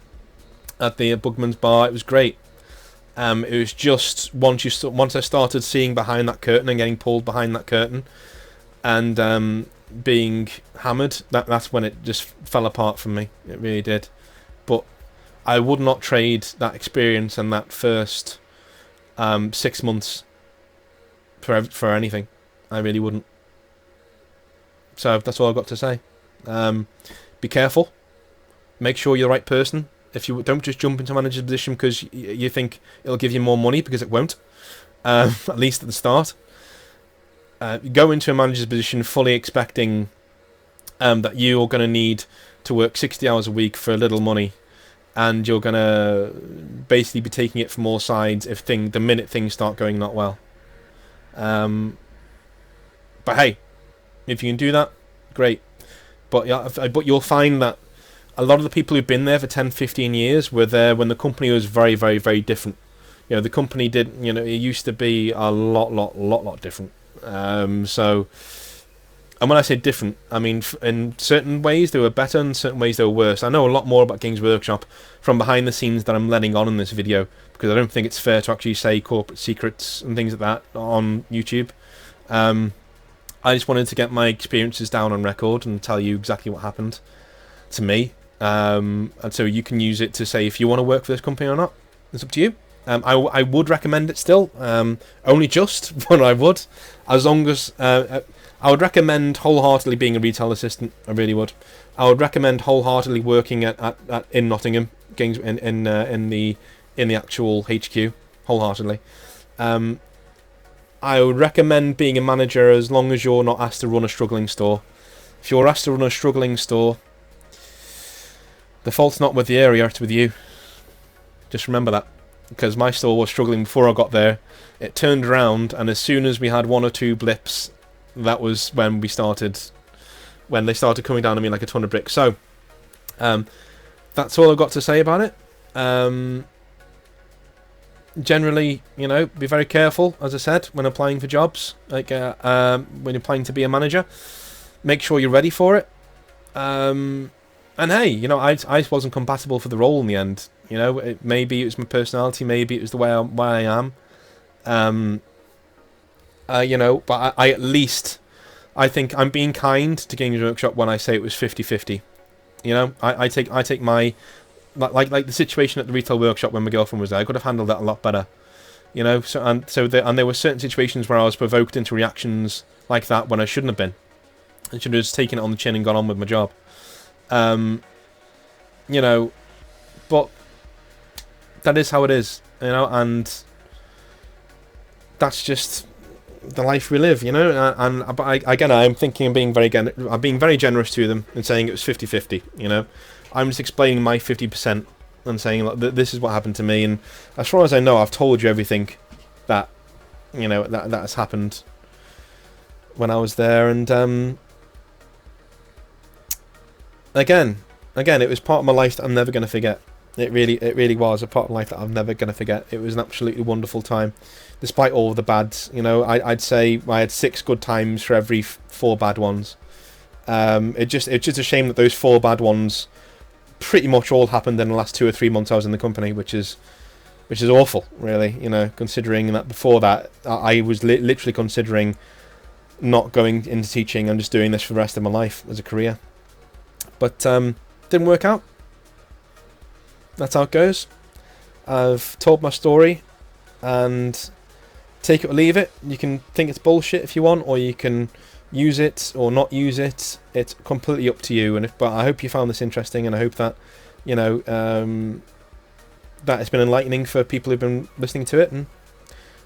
at the Bugman's bar. It was great. It was just once I started seeing behind that curtain and getting pulled behind that curtain, and being hammered, that's when it just fell apart from me. It really did. But I would not trade that experience and that first 6 months for anything. I really wouldn't. So that's all I've got to say. Be careful. Make sure you're the right person. If you don't just jump into a manager's position because you think it'll give you more money, because it won't. At least at the start. Go into a manager's position fully expecting that you're going to need to work 60 hours a week for a little money, and you're going to basically be taking it from all sides the minute things start going not well. But hey, if you can do that, great. But you'll find that a lot of the people who've been there for 10, 15 years were there when the company was very, very, very different. You know, the company it used to be a lot different. So, and when I say different, I mean in certain ways they were better, and in certain ways they were worse. I know a lot more about Games Workshop from behind the scenes that I'm letting on in this video, because I don't think it's fair to actually say corporate secrets and things like that on YouTube. I just wanted to get my experiences down on record and tell you exactly what happened to me. And so you can use it to say if you want to work for this company or not. It's up to you. I would recommend it still, only just, but I would, as long as I would recommend wholeheartedly being a retail assistant. I really would. I would recommend wholeheartedly working in Nottingham, games in the actual HQ, wholeheartedly. I would recommend being a manager as long as you're not asked to run a struggling store. If you're asked to run a struggling store, the fault's not with the area, it's with you. Just remember that. Because my store was struggling before I got there. It turned around, and as soon as we had one or two blips, that was when they started coming down on me like a ton of bricks. So, that's all I've got to say about it. Generally, be very careful, as I said, when applying for jobs. Like when you're applying to be a manager, make sure you're ready for it. And hey, I wasn't compatible for the role in the end. Maybe it was my personality, maybe it was the way I am. But I at least, I think I'm being kind to Games Workshop when I say it was 50-50. I take my, like the situation at the retail workshop when my girlfriend was there. I could have handled that a lot better. So there were certain situations where I was provoked into reactions like that when I shouldn't have been. I should have just taken it on the chin and gone on with my job. But that is how it is, and that's just the life we live, But I'm thinking I'm being very generous to them and saying it was 50-50. I'm just explaining my 50% and saying like, this is what happened to me, and as far as I know, I've told you everything that that has happened when I was there, and Again, it was part of my life that I'm never going to forget. It really was a part of life that I'm never going to forget. It was an absolutely wonderful time, despite all of the bads. I'd say I had 6 good times for every 4 bad ones. It's just a shame that those 4 bad ones pretty much all happened in the last 2 or 3 months I was in the company, which is awful, really. Considering that before that I was literally considering not going into teaching and just doing this for the rest of my life as a career. But didn't work out. That's how it goes. I've told my story, and take it or leave it. You can think it's bullshit if you want, or you can use it or not use it. It's completely up to you. But I hope you found this interesting, and I hope that that it's been enlightening for people who've been listening to it. And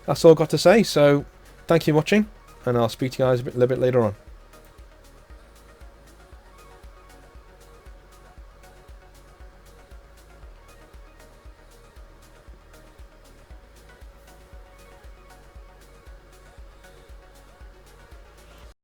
that's all I've got to say. So thank you for watching, and I'll speak to you guys a little bit later on.